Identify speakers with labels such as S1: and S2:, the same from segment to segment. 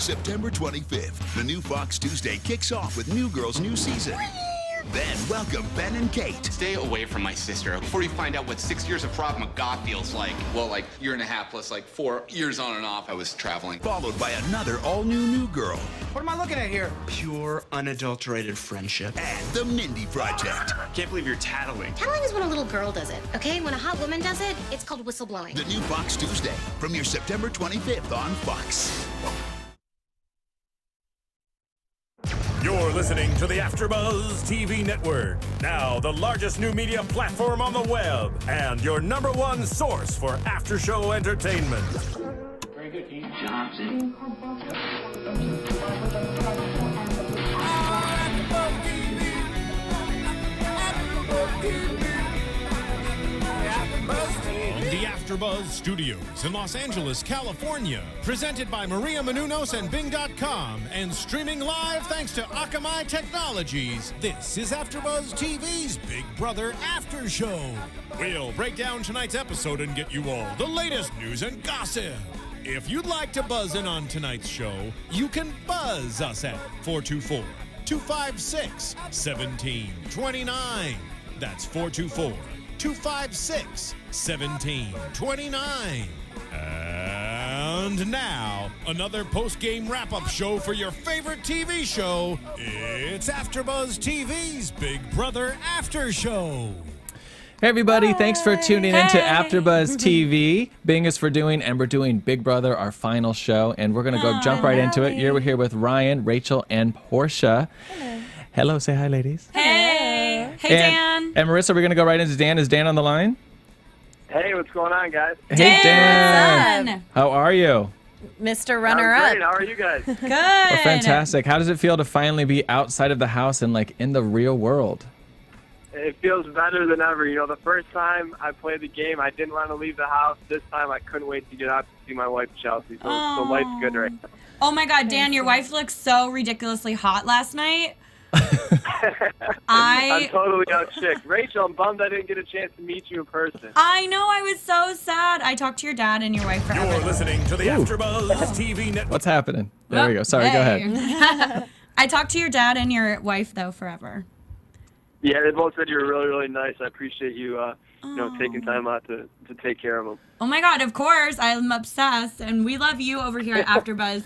S1: September 25th, the new Fox Tuesday kicks off with New Girl's new season. Then welcome Ben and Kate.
S2: Stay away from my sister before you find out what 6 years of Krav Maga feels like. Well, like year and a half plus like 4 years on and off I was traveling.
S1: Followed by another all-new New Girl.
S3: What am I looking at here? Pure, unadulterated friendship.
S1: And the Mindy Project.
S3: Can't believe you're tattling.
S4: Tattling is when a little girl does it, okay? When a hot woman does it, it's called whistleblowing.
S1: The new Fox Tuesday, premieres September 25th on Fox.
S5: You're listening to the AfterBuzz TV Network, now the largest new media platform on the web, and your #1 source for after-show entertainment.
S6: Very good, Dean Johnson.
S7: The AfterBuzz Studios in Los Angeles, California. Presented by Maria Menounos and Bing.com and streaming live thanks to Akamai Technologies. This is AfterBuzz TV's Big Brother After Show. We'll break down tonight's episode and get you all the latest news and gossip. If you'd like to buzz in on tonight's show, you can buzz us at 424-256-1729. That's 424-256-1729. And now, another post-game wrap-up show for your favorite TV show. It's AfterBuzz TV's Big Brother After Show.
S8: Hey everybody, thanks for tuning in to AfterBuzz TV. Bing is for doing, and we're doing Big Brother, our final show, and we're gonna go jump right into it. We're here with Ryan, Rachel, and Portia. Hello, say hi, ladies.
S9: Hey. Hey, Dan.
S8: And Marissa, we're gonna go right into Dan. Is Dan on the line?
S10: Hey, what's going on, guys?
S8: Hey, Dan.
S9: What's up?
S8: How are you?
S9: Mr. Runner-Up.
S10: Great. How are you guys?
S9: Good.
S8: Well, fantastic. How does it feel to finally be outside of the house and like in the real world?
S10: It feels better than ever. You know, the first time I played the game, I didn't want to leave the house. This time, I couldn't wait to get out to see my wife, Chelsea. So life's good right now.
S9: Oh, my God, Dan, your wife looked so ridiculously hot last night.
S10: I'm totally out chick. Rachel, I'm bummed I didn't get a chance to meet you in person.
S9: I know, I was so sad. I talked to your dad and your wife forever.
S5: You're listening to the AfterBuzz TV Network.
S8: What's happening? There we go. Sorry, go ahead.
S9: I talked to your dad and your wife, though, forever.
S10: Yeah, they both said you were really, really nice. I appreciate you, taking time out to take care of them.
S9: Oh, my God, of course. I'm obsessed, and we love you over here at AfterBuzz.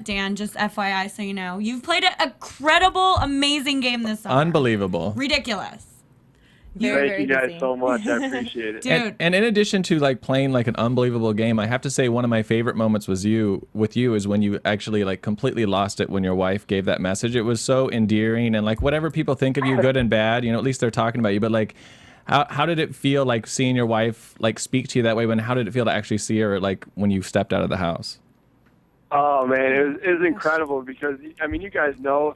S9: Dan, just FYI, so you know. You've played an incredible, amazing game this summer.
S8: Unbelievable.
S9: Ridiculous.
S10: Thank you guys so much. I appreciate it.
S9: Dude.
S8: And in addition to like playing like an unbelievable game, I have to say one of my favorite moments was with you is when you actually like completely lost it when your wife gave that message. It was so endearing, and like whatever people think of you, good and bad, you know, at least they're talking about you. But like, how did it feel like seeing your wife like speak to you that way? How did it feel to actually see her like when you stepped out of the house?
S10: Oh man, it was incredible because I mean, you guys know,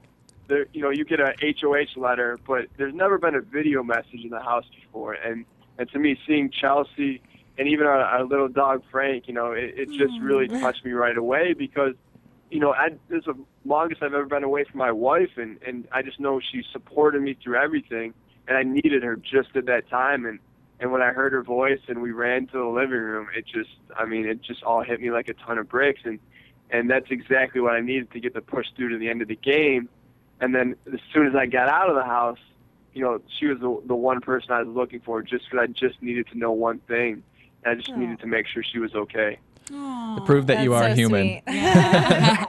S10: you get a HOH letter, but there's never been a video message in the house before, and to me, seeing Chelsea and even our little dog Frank, it just really touched me right away because, this is the longest I've ever been away from my wife, and I just know she supported me through everything, and I needed her just at that time, and when I heard her voice and we ran to the living room, it just all hit me like a ton of bricks, and that's exactly what I needed to get the push through to the end of the game. And then as soon as I got out of the house, she was the one person I was looking for just because I just needed to know one thing. And I just needed to make sure she was okay.
S9: Aww.
S8: To prove that you are
S11: so
S8: human.
S11: Sweet. Yeah.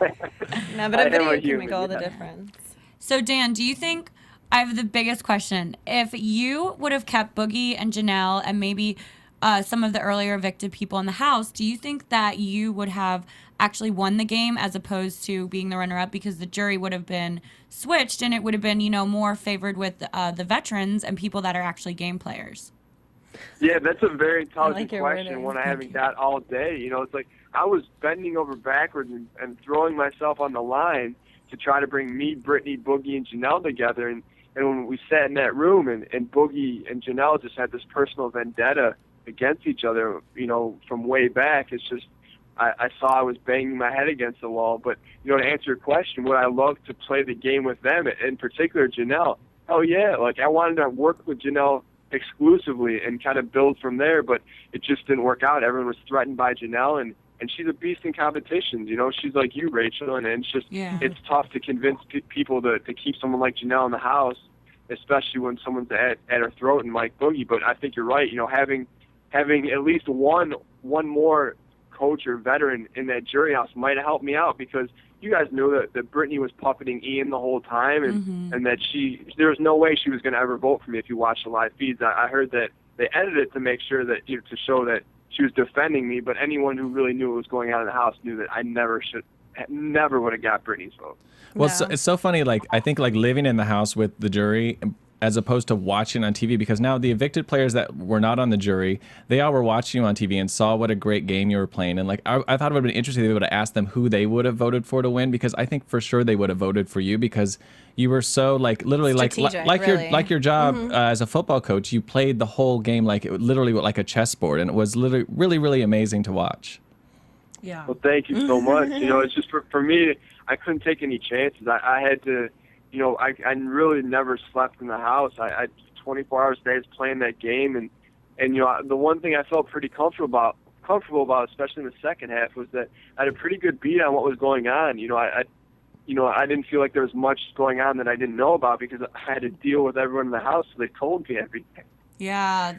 S11: No, but
S10: I
S11: a
S10: am
S11: video
S10: a
S11: can
S10: human,
S11: make all the
S10: yeah.
S11: difference.
S9: So, Dan, do you think, I have the biggest question. If you would have kept Boogie and Janelle and maybe some of the earlier evicted people in the house, do you think that you would have actually won the game as opposed to being the runner-up because the jury would have been switched and it would have been, more favored with the veterans and people that are actually game players?
S10: Yeah, that's a very intelligent
S11: your
S10: question,
S11: wording.
S10: one I haven't got all day. It's like I was bending over backwards and throwing myself on the line to try to bring me, Brittany, Boogie, and Janelle together. And when we sat in that room and Boogie and Janelle just had this personal vendetta against each other, from way back, it's just I saw I was banging my head against the wall. But, to answer your question, would I love to play the game with them, in particular Janelle? Oh, yeah. Like, I wanted to work with Janelle exclusively and kind of build from there, but it just didn't work out. Everyone was threatened by Janelle, and and she's a beast in competitions. You know, she's like you, Rachel, and it's just it's tough to convince people to keep someone like Janelle in the house, especially when someone's at her throat and Mike Boogie. But I think you're right. You know, having at least one more coach or veteran in that jury house might have helped me out, because you guys knew that Brittany was puppeting Ian the whole time, and that there was no way she was going to ever vote for me if you watched the live feeds. I heard that they edited it to make sure that, you know, to show that she was defending me, but anyone who really knew what was going on in the house knew that I never would have got Brittany's vote.
S8: Well, it's so funny. Like, I think like living in the house with the jury as opposed to watching on TV, because now the evicted players that were not on the jury, they all were watching you on TV and saw what a great game you were playing. And like, I thought it would have been interesting to be able to ask them who they would have voted for to win, because I think for sure they would have voted for you, because you were so like literally like your job as a football coach. You played the whole game like it literally like a chessboard, and it was literally really amazing to watch.
S9: Yeah.
S10: Well, thank you so much. You know, it's just for me, I couldn't take any chances. I had to. You know, I really never slept in the house. I 24 hours a day was playing that game, and you know, the one thing I felt pretty comfortable about, especially in the second half, was that I had a pretty good beat on what was going on. You know, I didn't feel like there was much going on that I didn't know about, because I had to deal with everyone in the house, so they told me everything.
S9: Yeah,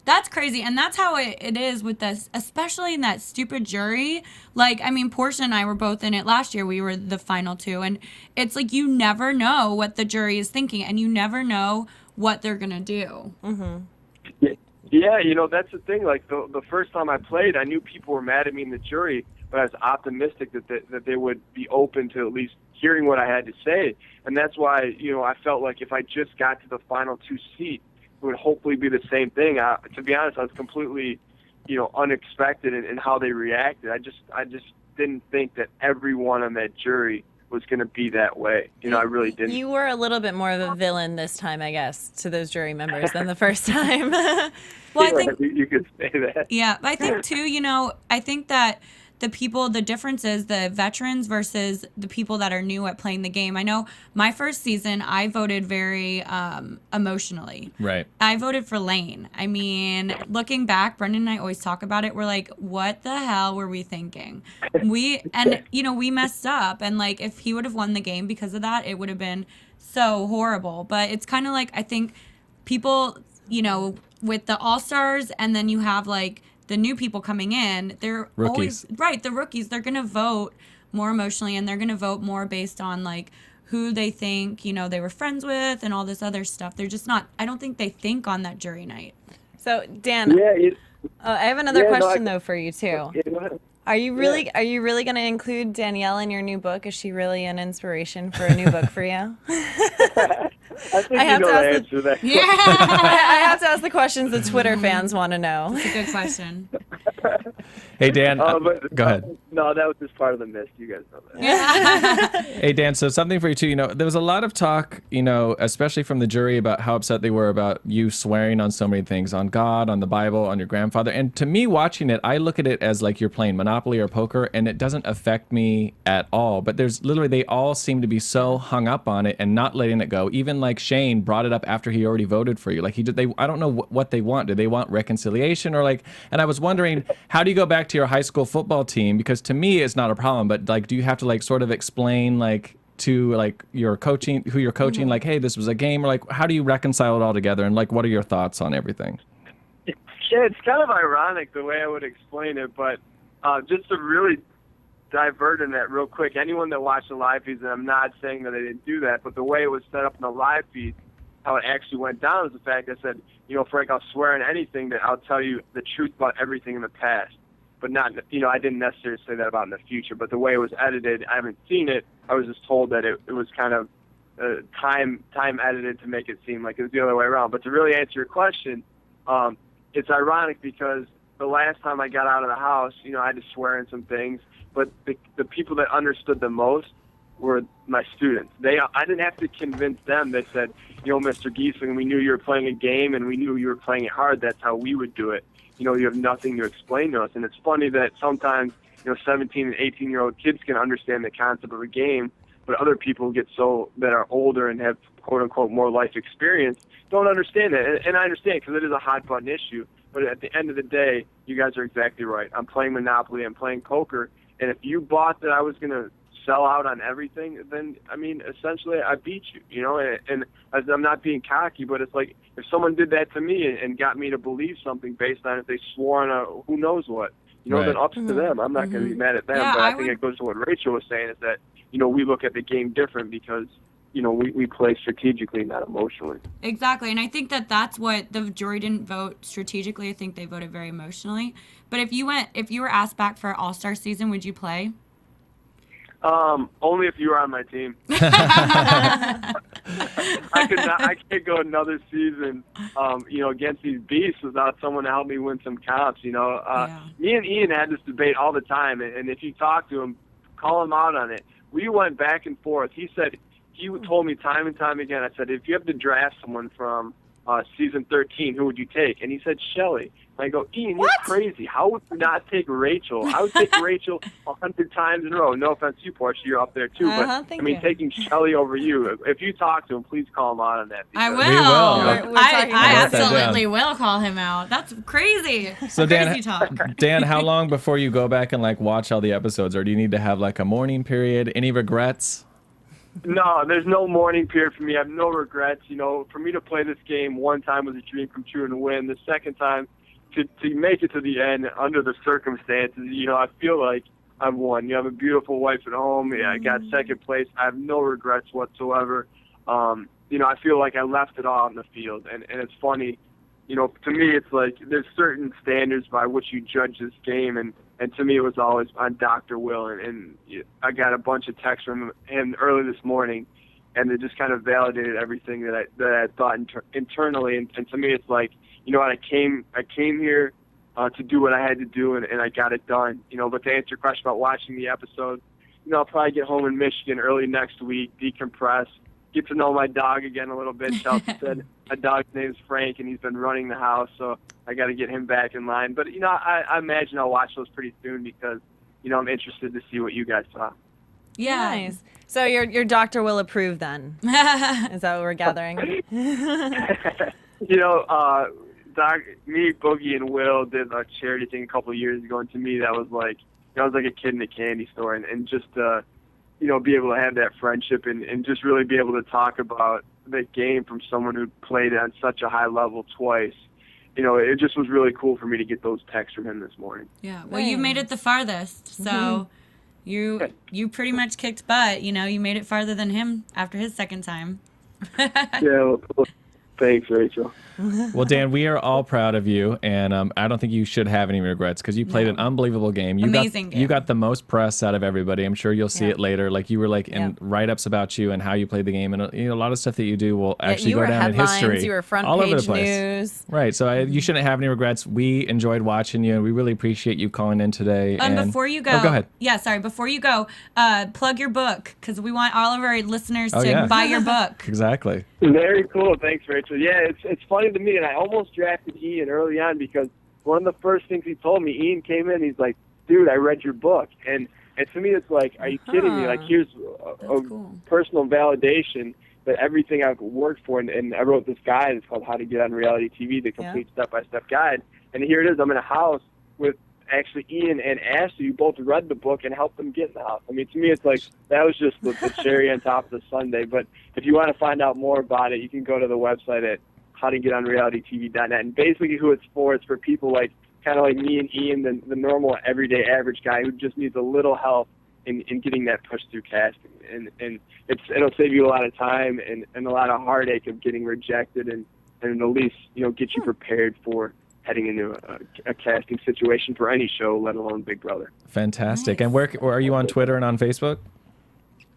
S9: that's crazy. And that's how it is with this, especially in that stupid jury. Like, I mean, Porsche and I were both in it last year. We were the final two. And it's like you never know what the jury is thinking, and you never know what they're going to do.
S10: Yeah, you know, that's the thing. Like, the first time I played, I knew people were mad at me in the jury, but I was optimistic that they would be open to at least hearing what I had to say. And that's why, you know, I felt like if I just got to the final two seat, it would hopefully be the same thing. To be honest, I was completely, you know, unexpected in how they reacted. I just didn't think that everyone on that jury was going to be that way. You know, I really didn't.
S11: You were a little bit more of a villain this time, I guess, to those jury members than the first time.
S9: Well, I think
S10: you could say that.
S9: Yeah, I think too, you know, I think that the difference is the veterans versus the people that are new at playing the game. I know my first season, I voted very emotionally.
S8: Right.
S9: I voted for Lane. I mean, looking back, Brendan and I always talk about it. We're like, what the hell were we thinking? We messed up. And like, if he would have won the game because of that, it would have been so horrible. But it's kind of like, I think people, you know, with the All-Stars, and then you have like the new people coming in, they're
S8: rookies.
S9: The rookies, they're going to vote more emotionally, and they're going to vote more based on like who they think, you know, they were friends with and all this other stuff. They're just not, I don't think they think on that jury night.
S11: So, Dan, I have another question though for you too.
S10: Yeah, go ahead.
S11: Are you really going to include Danielle in your new book? Is she really an inspiration for a new book for you?
S10: I think you know the answer to that.
S9: Yeah.
S11: I have to ask the questions that Twitter fans want to know.
S9: That's a good question.
S8: Hey, Dan, go ahead.
S10: No, that was just part of the mist. You guys know that.
S8: Hey, Dan, so something for you, too. You know, there was a lot of talk, you know, especially from the jury about how upset they were about you swearing on so many things, on God, on the Bible, on your grandfather. And to me, watching it, I look at it as like you're playing Monopoly or poker, and it doesn't affect me at all. But there's literally, they all seem to be so hung up on it and not letting it go. Even like Shane brought it up after he already voted for you. Like I don't know what they want. Do they want reconciliation or like, and I was wondering, how do you go back to your high school football team? Because to me, it's not a problem, but like, do you have to like sort of explain like to like your coaching, who you're coaching, like, hey, this was a game, or like, how do you reconcile it all together? And like, what are your thoughts on everything?
S10: Yeah, it's kind of ironic the way I would explain it, but just to really divert in that real quick, anyone that watched the live feeds, and I'm not saying that I didn't do that, but the way it was set up in the live feed, how it actually went down is the fact I said, you know, Frank, I'll swear on anything that I'll tell you the truth about everything in the past. But not, you know, I didn't necessarily say that about in the future. But the way it was edited, I haven't seen it. I was just told that it was kind of time edited to make it seem like it was the other way around. But to really answer your question, it's ironic because the last time I got out of the house, you know, I had to swear in some things. But the people that understood the most were my students. I didn't have to convince them. They said, you know, Mr. Gheesling, we knew you were playing a game and we knew you were playing it hard. That's how we would do it. You know, you have nothing to explain to us. And it's funny that sometimes, you know, 17 and 18-year-old kids can understand the concept of a game, but other people that are older and have, quote-unquote, more life experience don't understand it. And I understand because it is a hot-button issue. But at the end of the day, you guys are exactly right. I'm playing Monopoly. I'm playing poker. And if you bought that I was going to sell out on everything, then, I mean, essentially I beat you, you know, and I'm not being cocky, but it's like if someone did that to me and got me to believe something based on it, they swore on a who knows what, you know, then up to them. I'm not going to be mad at them,
S9: Yeah,
S10: but I think it goes to what Rachel was saying is that, you know, we look at the game different because, you know, we play strategically, not emotionally.
S9: Exactly, and I think that that's what the jury didn't vote strategically. I think they voted very emotionally. But if you were asked back for All-Star season, would you play?
S10: Only if you were on my team. I can't go another season, you know, against these beasts without someone to help me win some comps. You know, me and Ian had this debate all the time, and if you talk to him, call him out on it. We went back and forth. He told me time and time again. I said, if you have to draft someone from season 13, who would you take? And he said Shelley. I go, Ian, you're crazy. How would you not take Rachel? I would take Rachel 100 times in a row. No offense to you, Porsche. You're up there, too. But, I mean, taking Shelley over you, if you talk to him, please call him out on that.
S9: I will.
S8: We will.
S9: I absolutely will call him out. That's crazy.
S8: So,
S9: Crazy talk.
S8: Dan, how long before you go back and, like, watch all the episodes? Or do you need to have, like, a mourning period? Any regrets?
S10: No, there's no mourning period for me. I have no regrets. You know, for me to play this game one time was a dream come true and win. The second time, to make it to the end under the circumstances, you know, I feel like I've won. You have a beautiful wife at home. Yeah, I got second place. I have no regrets whatsoever. You know, I feel like I left it all in the field. And it's funny, you know, to me it's like there's certain standards by which you judge this game. And to me it was always on Dr. Will. And I got a bunch of texts from him early this morning, and it just kind of validated everything that I thought internally. And to me it's like, you know what, I came here to do what I had to do, and I got it done. You know, but to answer your question about watching the episode, you know, I'll probably get home in Michigan early next week, decompress, get to know my dog again a little bit. Chelsea said my dog's name's Frank, and he's been running the house, so I got to get him back in line. But, you know, I imagine I'll watch those pretty soon because, you know, I'm interested to see what you guys saw.
S9: Yeah.
S11: Nice. So your doctor will approve then? Is that what we're gathering?
S10: You know, me, Boogie, and Will did a charity thing a couple of years ago, and to me that was like, I was like a kid in a candy store, and just you know, be able to have that friendship and just really be able to talk about the game from someone who played on such a high level twice. You know, it just was really cool for me to get those texts from him this morning.
S9: Yeah, well, you made it the farthest, so you pretty much kicked butt. You know, you made it farther than him after his second time.
S10: Yeah, well, thanks, Rachel.
S8: Well, Dan, we are all proud of you, and I don't think you should have any regrets because you played an unbelievable game.
S9: Amazing game.
S8: You got the most press out of everybody. I'm sure you'll see it later. Like you were like in write-ups about you and how you played the game, and you know, a lot of stuff that you do will actually go down in history.
S11: You were front
S8: all
S11: page
S8: over the place.
S11: news.
S8: Right. So you shouldn't have any regrets. We enjoyed watching you, and we really appreciate you calling in today.
S9: And before you go,
S8: go ahead.
S9: Yeah, sorry. Before you go, plug your book because we want all of our listeners to buy your book.
S8: Exactly.
S10: Very cool. Thanks, Rachel. Yeah, it's funny to me, and I almost drafted Ian early on because one of the first things he told me, Ian came in, he's like, dude, I read your book. And to me, it's like, are you kidding me? Like, here's a personal validation that everything I've worked for, and I wrote this guide. It's called How to Get on Reality TV, the complete step-by-step guide. And here it is. I'm in a house with actually Ian and Ashley, who both read the book and helped them get in the house. I mean, to me, it's like that was just the cherry on top of the sundae. But if you want to find out more about it, you can go to the website at howtogetonrealitytv.net. And basically who it's for people like kind of like me and Ian, the normal everyday average guy who just needs a little help in getting that push through casting. And it'll save you a lot of time and a lot of heartache of getting rejected and at least, you know, get you prepared for heading into a casting situation for any show, let alone Big Brother.
S8: Fantastic. And where are you on Twitter and on Facebook?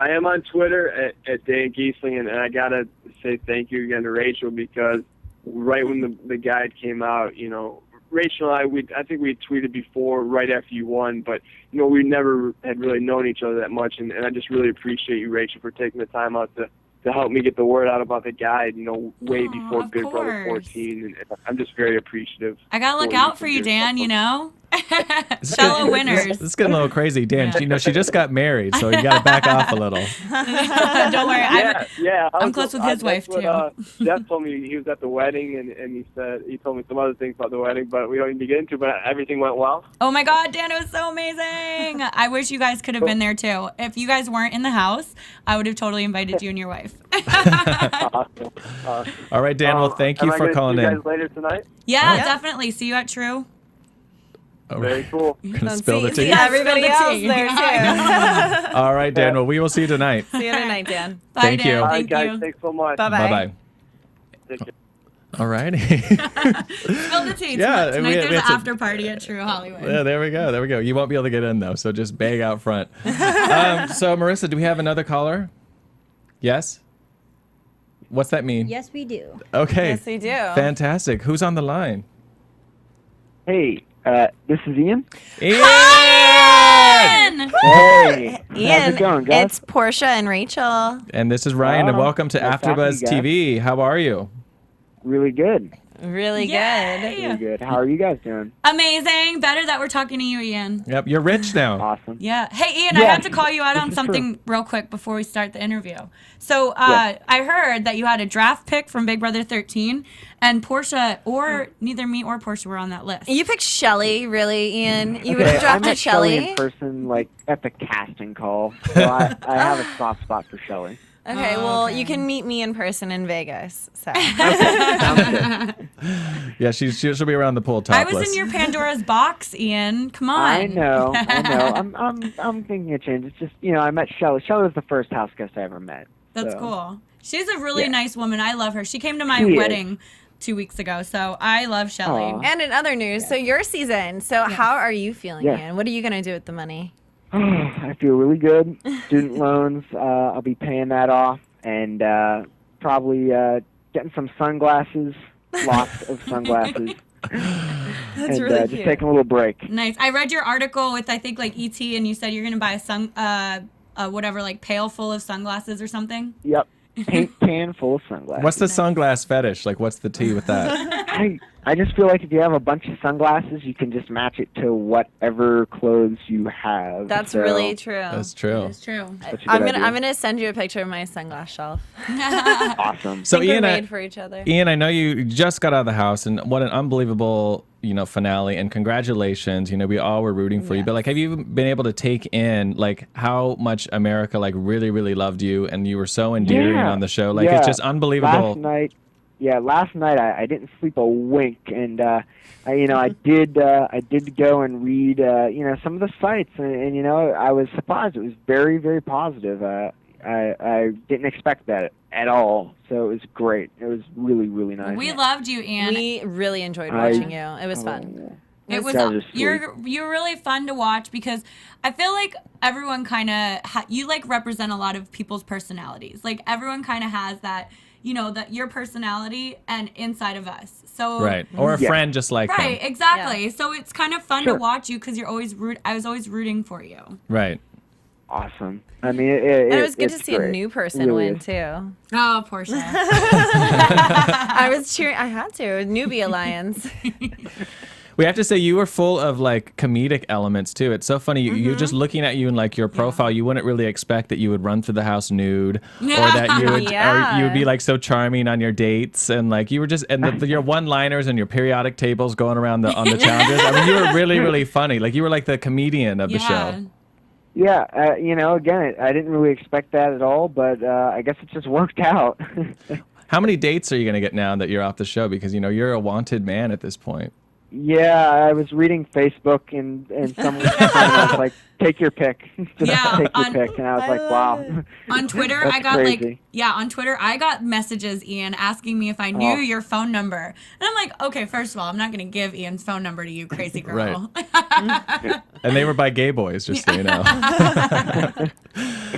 S10: I am on Twitter at Dan Gheesling, and I got to say thank you again to Rachel because right when the guide came out, you know, Rachel and I think we had tweeted before right after you won, but, you know, we never had really known each other that much, and I just really appreciate you, Rachel, for taking the time out to help me get the word out about the guide, you know, way before Big Brother 14, and I'm just very appreciative.
S9: I got to look out for you, Dan, you know? Fellow winners.
S8: This is getting a little crazy. Dan, she just got married, so you got to back off a little.
S9: Don't worry. I'm close with his wife, too.
S10: Jeff told me he was at the wedding, and he told me some other things about the wedding, but we don't need to get into it, but everything went well.
S9: Oh, my God, Dan, it was so amazing. I wish you guys could have been there, too. If you guys weren't in the house, I would have totally invited you and your wife.
S10: Awesome.
S8: All right, Dan, well, thank you for calling in.
S10: Am I going to see you guys later tonight?
S9: Yeah, definitely. See you at True.
S10: Very cool.
S8: Gonna spill the tea.
S11: See everybody else there, too.
S8: All right, Dan, well, we will see you tonight.
S11: See you tonight, Dan.
S9: Bye,
S8: Thank
S9: Dan.
S8: you.
S10: All right,
S9: Thank
S10: guys.
S9: you.
S10: Thanks so much.
S11: Bye-bye.
S8: Bye-bye. All righty.
S9: Spill the tea.
S8: Yeah,
S9: Tonight there's an after party at True Hollywood.
S8: Yeah, there we go. You won't be able to get in, though, so just beg out front. So, Marissa, do we have another caller? Yes? What's that mean?
S12: Yes, we do.
S8: Okay.
S11: Yes, we do.
S8: Fantastic. Who's on the line?
S13: Hey, this is Ian.
S8: Ian!
S13: Hey, how's
S11: Ian,
S13: it going, guys?
S11: it's Portia and Rachel.
S8: And this is Ryan, and welcome to
S13: nice talking
S8: AfterBuzz
S13: to you
S8: TV. How are you?
S13: Really good.
S11: Really
S9: Yay.
S11: good.
S13: Really good. How are you guys doing?
S9: Amazing. Better that we're talking to you, Ian.
S8: Yep, you're rich now.
S13: Awesome.
S9: Yeah. Hey, Ian, I
S13: Yeah,
S9: have to call you out on
S13: this is
S9: something real quick before we start the interview. So I heard that you had a draft pick from Big Brother 13, and Portia, or neither me or Portia were on that list.
S11: You picked Shelly, really, Ian. You would have
S13: I
S11: drafted
S13: met Shelly
S11: Shelly.
S13: in person, like, at the casting call, so I have a soft spot for Shelly.
S11: Okay, well, you can meet me in person in Vegas. So.
S8: Yeah, she'll be around the pool
S9: I
S8: topless.
S9: was in your Pandora's box, Ian. Come on.
S13: I know. I'm thinking a change. It's just, I met Shelly. Shelly was the first house guest I ever met.
S9: That's
S13: so.
S9: cool. She's a really
S13: Yeah.
S9: nice woman. I love her. She came to my
S13: She is.
S9: wedding 2 weeks ago, so I love Shelly.
S13: Aw.
S11: And in other news, so your season. So how are you feeling,
S13: Yeah.
S11: Ian? What are you going to do with the money?
S13: I feel really good. Student loans, I'll be paying that off, and probably getting some sunglasses, lots of sunglasses.
S11: That's
S13: and
S11: really
S13: just
S11: cute.
S13: taking a little break.
S9: Nice. I read your article with, I think, like ET, and you said you're going to buy whatever, like pail full of sunglasses or something.
S13: Yep. Paint can full of sunglasses.
S8: What's the sunglass fetish? Like, what's the tea with that?
S13: I just feel like if you have a bunch of sunglasses, you can just match it to whatever clothes you have.
S11: That's
S13: So,
S11: really true.
S8: That's true.
S9: It's true.
S13: that's a
S11: I'm
S13: good
S11: gonna
S13: idea.
S11: send you a picture of my sunglass shelf.
S13: Awesome.
S8: So
S11: I think
S8: Ian,
S11: we're made for each other.
S8: Ian, I know you just got out of the house, and what an unbelievable, finale, and congratulations. We all were rooting for you. But like, have you been able to take in like how much America like really, really loved you, and you were so endearing on the show? Like, it's just unbelievable.
S13: Last night I didn't sleep a wink, and I did go and read some of the sites, and I was surprised. It was very, very positive. I didn't expect that at all, so it was great. It was really, really nice.
S9: We loved you, Ian.
S11: We really enjoyed watching you. It was fun.
S9: It was
S13: That was
S9: you're really fun to watch because I feel like everyone kind of you like represent a lot of people's personalities. Like everyone kind of has that, that your personality and inside of us. So
S8: Right. Or a friend just like
S9: right,
S8: him.
S9: exactly. So it's kind of fun to
S13: Sure.
S9: watch you because you're always I was always rooting for you.
S8: Right.
S13: Awesome. I mean,
S11: And it was good to
S13: it's
S11: see
S13: great.
S11: a new person
S13: Really
S11: win
S13: is.
S11: too.
S9: Oh, Portia.
S11: I was cheering. I had to. Newbie Alliance.
S8: We have to say you were full of like comedic elements too. It's so funny. You're just looking at you in like your profile. You wouldn't really expect that you would run through the house nude, or that you would, or you would be like so charming on your dates, and like you were just your one-liners and your periodic tables going around on the challenges. I mean, you were really, really funny. Like you were like the comedian of the show.
S13: Yeah, again, I didn't really expect that at all, but I guess it just worked out.
S8: How many dates are you gonna get now that you're off the show? Because you're a wanted man at this point.
S13: Yeah, I was reading Facebook and someone was like, "Take your pick."
S9: Yeah,
S13: take your pick, and I was like, "Wow."
S9: On Twitter,
S13: That's
S9: I got
S13: crazy.
S9: on Twitter, I got messages, Ian, asking me if I knew your phone number. And I'm like, okay, first of all, I'm not going to give Ian's phone number to you, crazy girl.
S8: Right. And they were by gay boys, just so you know.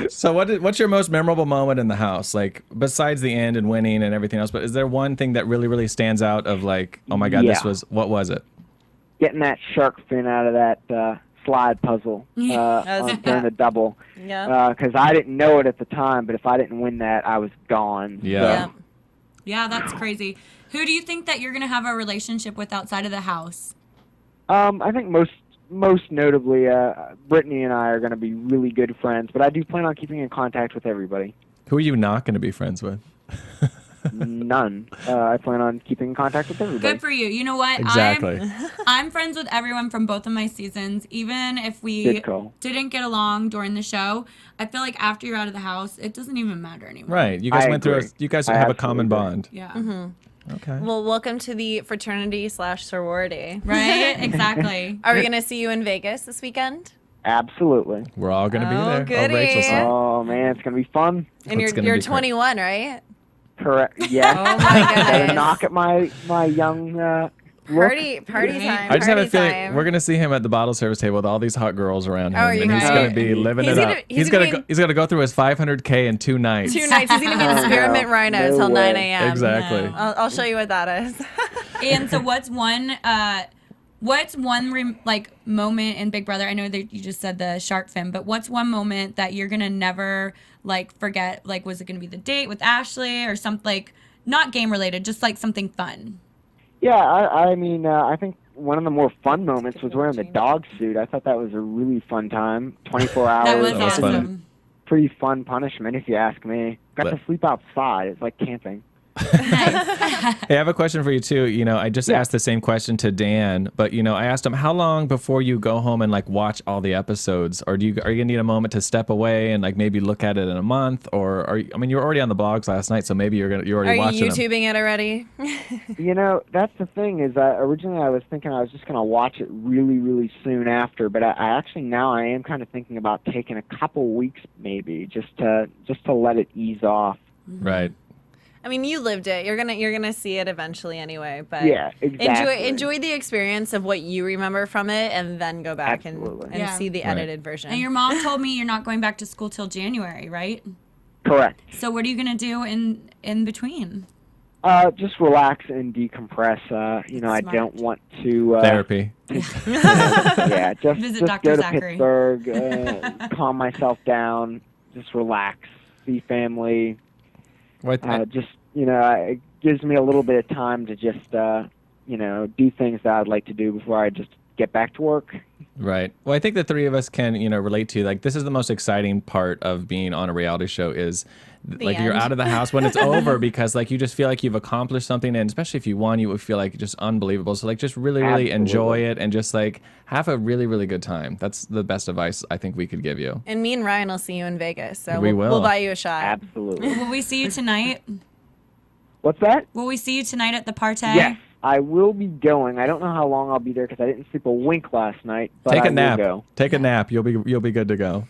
S8: So what's your most memorable moment in the house? Like, besides the end and winning and everything else, but is there one thing that really, really stands out of like, oh my God, what was it?
S13: Getting that shark fin out of that slide puzzle during the double.
S11: Yeah.
S13: Because I didn't know it at the time, but if I didn't win that, I was gone.
S8: Yeah.
S9: Yeah, that's crazy. Who do you think that you're going to have a relationship with outside of the house?
S13: I think most most notably, Brittany and I are going to be really good friends, but I do plan on keeping in contact with everybody.
S8: Who are you not going to be friends with?
S13: None. I plan on keeping in contact with everybody.
S9: Good for you. You know what?
S8: Exactly.
S9: I'm friends with everyone from both of my seasons. Even if we
S13: Good call.
S9: didn't get along during the show, I feel like after you're out of the house, it doesn't even matter anymore.
S8: Right. You guys
S13: I
S8: went through.
S13: agree.
S8: You guys
S13: I
S8: have a
S13: absolutely
S8: common
S13: agree.
S8: bond.
S9: Yeah.
S8: Okay.
S11: Well, welcome to the fraternity/sorority.
S9: Right? Exactly.
S11: Are we going to see you in Vegas this weekend?
S13: Absolutely.
S8: We're all going to be
S11: Oh,
S8: there.
S11: goody.
S8: Rachel's there.
S13: Oh man, it's going to be fun.
S11: And
S8: It's gonna
S11: you're
S8: be great.
S11: 21, right?
S13: Correct. Yeah.
S11: Oh my
S13: Gotta
S11: goodness.
S13: knock at my young look.
S11: Party time.
S8: I just have a
S11: party
S8: feeling
S11: time.
S8: we're gonna see him at the bottle service table with all these hot girls around him,
S11: Oh, you're
S8: and he's
S11: right.
S8: gonna be living
S11: He's
S8: it
S11: gonna-
S8: up.
S11: he's gonna be-
S8: He's gonna go through his 500K in 2 nights.
S11: 2 nights. He's going to be in Spearmint Rhino
S13: No
S11: till
S13: way.
S11: 9 a.m.
S8: Exactly.
S11: I'll show you what that is.
S9: And so what's one moment in Big Brother? I know that you just said the shark fin, but what's one moment that you're gonna never forget? Like, was it gonna be the date with Ashley or something not game related, just something fun?
S13: Yeah, I mean, I think one of the more fun moments was wearing the dog suit. I thought that was a really fun time. 24 hours.
S9: That was
S8: That was
S9: awesome.
S8: fun.
S13: Pretty fun punishment, if you ask me. Got to sleep outside. It's like camping.
S8: Hey, I have a question for you too. I just asked the same question to Dan, but I asked him how long before you go home and watch all the episodes, or are you gonna need a moment to step away and maybe look at it in a month, or you're already on the blogs last night, so maybe you're already
S11: Are you
S8: watching them.
S11: YouTubing it already?
S13: That's the thing is originally I was thinking I was just going to watch it really, really soon after, but I actually now I am kind of thinking about taking a couple weeks maybe just to let it ease off.
S8: Right.
S11: I mean, you lived it. You're gonna see it eventually anyway. But
S13: Yeah, exactly.
S11: enjoy the experience of what you remember from it, and then go back and
S9: Yeah.
S11: see the
S8: Right.
S11: edited version.
S9: And your mom told me you're not going back to school till January, right?
S13: Correct.
S9: So what are you gonna do in between?
S13: Just relax and decompress. I
S9: Smart.
S13: don't want to
S8: Therapy.
S13: yeah, just
S9: Visit
S13: just
S9: Dr.
S13: go to
S9: Zachary.
S13: Pittsburgh, calm myself down, just relax, see family.
S8: What?
S13: It gives me a little bit of time to just do things that I'd like to do before I just get back to work.
S8: Right. Well, I think the three of us can, relate to this is the most exciting part of being on a reality show is you're
S11: end.
S8: out of the house when it's over because you just feel like you've accomplished something, and especially if you won, you would feel just unbelievable. So just really, really enjoy it and just have a really, really good time. That's the best advice I think we could give you.
S11: And me and Ryan will see you in Vegas, so
S8: We
S11: we'll
S8: will.
S11: buy you a shot.
S13: Absolutely.
S9: Will we see you tonight?
S13: What's that?
S9: Will we see you tonight at the party?
S13: Yes, I will be going. I don't know how long I'll be there because I didn't sleep a wink last night. But
S8: Take
S13: I
S8: a nap.
S13: Will go.
S8: Take a nap. You'll be good to go.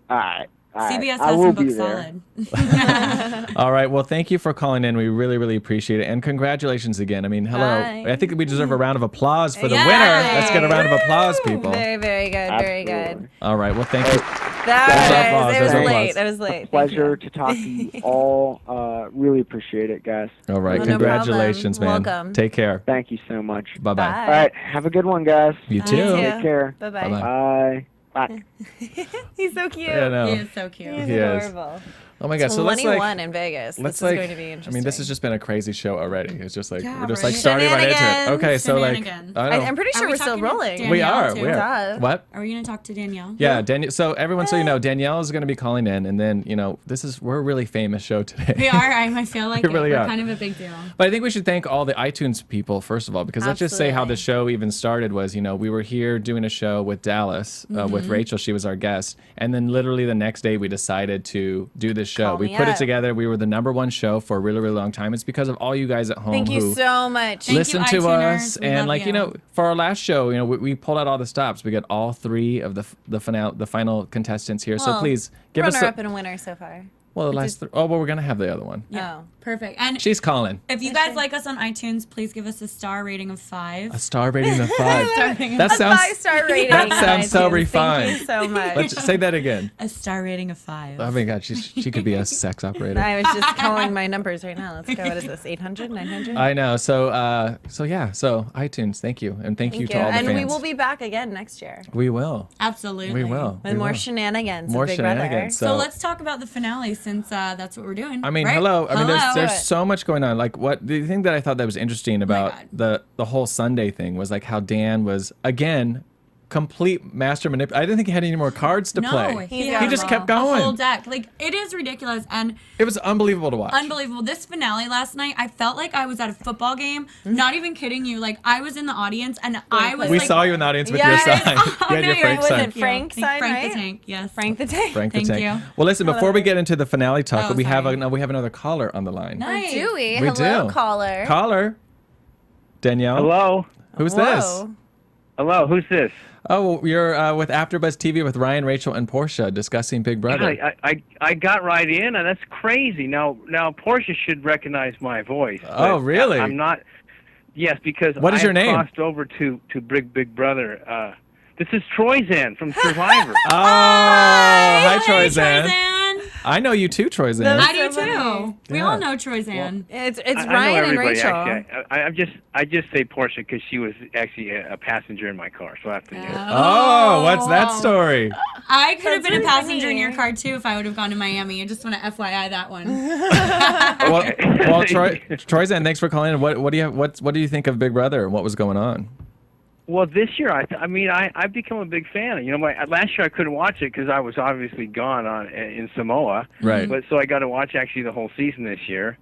S13: All right.
S9: CBS
S13: I
S9: has
S13: will
S9: some
S13: be
S9: books
S13: there.
S9: solid.
S8: All right. Well, thank you for calling in. We really, really appreciate it. And congratulations again. I mean, hello.
S11: Bye.
S8: I think we deserve a round of applause for the
S11: Yay.
S8: winner. Let's get a round of applause, people.
S11: Very, very good. Very good.
S8: All right. Well, thank you.
S11: That
S8: There's
S11: was
S8: applause.
S11: late. That was late. Thank
S13: Pleasure
S11: you.
S13: to talk to you all. Really appreciate it, guys.
S8: All right.
S11: Oh, no
S8: Congratulations,
S11: problem.
S8: man.
S11: Welcome.
S8: Take care.
S13: Thank you so much.
S8: Bye-bye.
S11: Bye.
S13: All right. Have a good one, guys.
S8: You too.
S13: Take care.
S11: Bye-bye.
S8: Bye-bye.
S13: Bye. Bye.
S11: He's so cute.
S8: Yeah, I know.
S9: He is so cute.
S11: He's
S8: He is.
S11: adorable.
S8: Oh my God. So let's
S11: 21 in Vegas.
S8: let's
S11: this is going to be interesting.
S8: I mean, this has just been a crazy show already. It's just
S9: Yeah,
S8: we're just
S9: right.
S8: starting right into it.
S11: Shenanigans.
S8: Okay, so
S9: Shenanigans.
S8: I know.
S11: I'm pretty
S9: Are
S11: sure
S9: we
S11: we're still
S9: talking to
S11: rolling.
S9: Danielle
S8: we are.
S9: too?
S8: We are.
S11: Duh.
S8: What?
S9: Are we gonna talk to Danielle?
S8: Yeah, Danielle. So everyone, so Danielle is going to be calling in, and then we're a really famous show today.
S9: We are. I feel like
S8: We really
S9: we're
S8: are.
S9: kind of a big deal.
S8: But I think we should thank all the iTunes people first of all, because let's just say how the show even started was, we were here doing a show with Dallas with Rachel. She was our guest, and then literally the next day we decided to do this show.
S11: Call
S8: We
S11: me
S8: put it
S11: up.
S8: together. We were the #1 show for a really, really long time. It's because of all you guys at home
S11: Thank you
S8: who
S11: so much.
S8: listen
S9: Thank you,
S8: to us,
S9: iTuners. We
S8: and
S9: love you.
S8: for our last show, we pulled out all the stops. We got all 3 of the final contestants here. So
S11: Well,
S8: please give us
S11: runner-up and a winner so far.
S8: the last. We're gonna have the other one.
S11: Oh.
S9: Perfect. And
S8: She's calling.
S9: if you guys like us on iTunes, please give us a star rating of 5.
S8: A star rating of 5. That
S11: A
S8: sounds.
S11: 5-star rating.
S8: That sounds so
S11: Thank
S8: refined.
S11: you so much.
S8: Let's say that again.
S9: A star rating of 5.
S8: Oh my God, she could be a sex operator.
S11: I was just calling my numbers right now. Let's go. What is this? 800, 900?
S8: I know. So iTunes, thank you, and thank you to all the
S11: And
S8: fans.
S11: we will be back again next year
S8: We will.
S9: Absolutely.
S8: We will.
S11: with
S8: We
S11: more
S8: will.
S11: shenanigans.
S8: More
S11: of Big Brother.
S8: shenanigans.
S9: So let's talk about the finale since that's what we're doing.
S8: I mean,
S9: right?
S8: hello. I mean, there's
S9: Hello.
S8: so much going on. The thing that I thought that was interesting about the whole Sunday thing was how Dan was again complete master manipulator. I didn't think he had any more cards to play.
S9: He
S8: just kept
S9: a
S8: going.
S9: whole deck. Like, it is ridiculous, and
S8: it was unbelievable to watch.
S9: Unbelievable. This finale last night, I felt like I was at a football game. Not even kidding you. Like, I was in the audience, and I was
S8: we
S9: like,
S8: saw you in the audience with your sign.
S9: Oh,
S8: you had your Frank
S11: was
S8: sign.
S11: it Frank sign,
S9: Frank
S11: right?
S9: the Tank, yes.
S11: Frank the Tank.
S8: Frank the
S9: Thank
S8: Tank.
S9: you.
S8: Well, listen, before we get into the finale talk,
S9: Oh,
S8: we have
S9: sorry.
S8: we have another caller on the line.
S9: Nice.
S11: Do we?
S8: We
S11: Hello,
S8: do.
S11: caller.
S8: Caller. Danielle.
S12: Hello.
S8: Who's
S11: Hello.
S8: this?
S12: Hello. Who's this?
S8: Oh, you're with AfterBuzz TV with Ryan, Rachel, and Portia discussing Big Brother.
S12: I got right in, and that's crazy. Now Portia should recognize my voice.
S8: Oh, really?
S12: I'm not. Yes, because
S8: What is your name?
S12: Crossed over to Big Brother. This is Troyzan from Survivor.
S8: Oh, hi, Troyzan.
S9: Troyzan.
S8: I know you too, Troyzan.
S9: I do too. We
S8: Yeah.
S9: all know Troyzan.
S11: It's
S12: I know
S11: Ryan and
S12: everybody,
S11: Rachel.
S12: Actually. I just say Portia because she was actually a passenger in my car, so I have to.
S8: Oh, what's that story?
S9: I could have been a
S11: That's
S9: passenger in
S11: funny.
S9: your car too if I would have gone to Miami. I just want to FYI that one.
S8: well, Troyzan, thanks for calling in. What do you think of Big Brother and what was going on?
S12: Well, this year, I've become a big fan. You know, last year I couldn't watch it because I was obviously gone in Samoa.
S8: Right.
S12: But so I got to watch actually the whole season this year,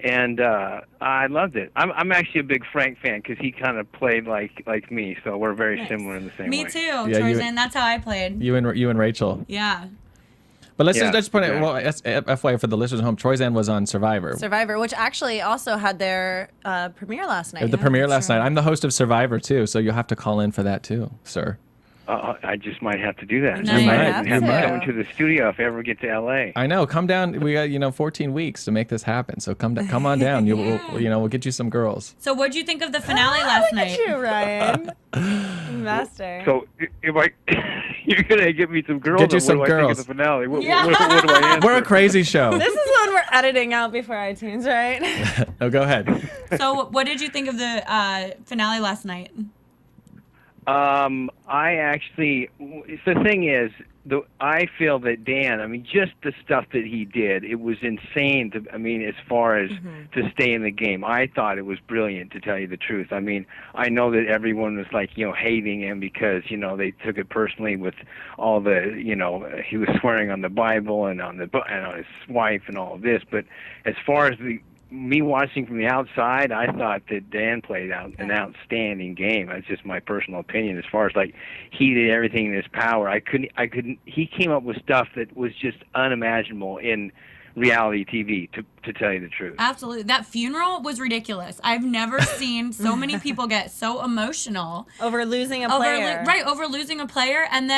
S12: and I loved it. I'm actually a big Frank fan because he kind of played like me, so we're very similar in the same way.
S9: Me too,
S8: Yeah,
S9: Troyzan. That's how I played.
S8: You and Rachel.
S9: Yeah.
S8: But let's
S12: Yeah,
S8: just point out,
S12: exactly.
S8: well, FYI for the listeners at home, Troyzan was on Survivor.
S11: Survivor, which actually also had their premiere last night.
S8: The premiere last night. I'm the host of Survivor too, so you'll have to call in for that too, sir.
S12: I just might have to do that.
S9: No, you
S8: might.
S12: have
S8: You
S12: to
S8: might.
S12: come into the studio if I ever get to L.A.
S8: I know. Come down. We got 14 weeks to make this happen. So come on down. We'll get you some girls.
S9: So what'd you think of the finale last night?
S11: Look at you, Ryan. Master.
S12: So if you're gonna give me some girls.
S8: Get you
S12: or
S8: some
S12: what do I think
S8: girls.
S12: of the finale? What do I answer?
S8: We're a crazy show.
S11: This is one we're editing out before iTunes, right?
S8: No, go ahead.
S9: So what did you think of the finale last night?
S12: I actually, the thing is, I feel that Dan, just the stuff that he did, it was insane. As far as to stay in the game, I thought it was brilliant, to tell you the truth. I know that everyone was hating him because, they took it personally with all the, he was swearing on the Bible and on his wife and all of this. But as far as me watching from the outside, I thought that Dan played out an outstanding game. That's just my personal opinion. As far as he did everything in his power. He came up with stuff that was just unimaginable in reality TV, to tell you the truth.
S9: Absolutely. That funeral was ridiculous. I've never seen so many people get so emotional
S11: over losing a player.
S9: Over losing a player and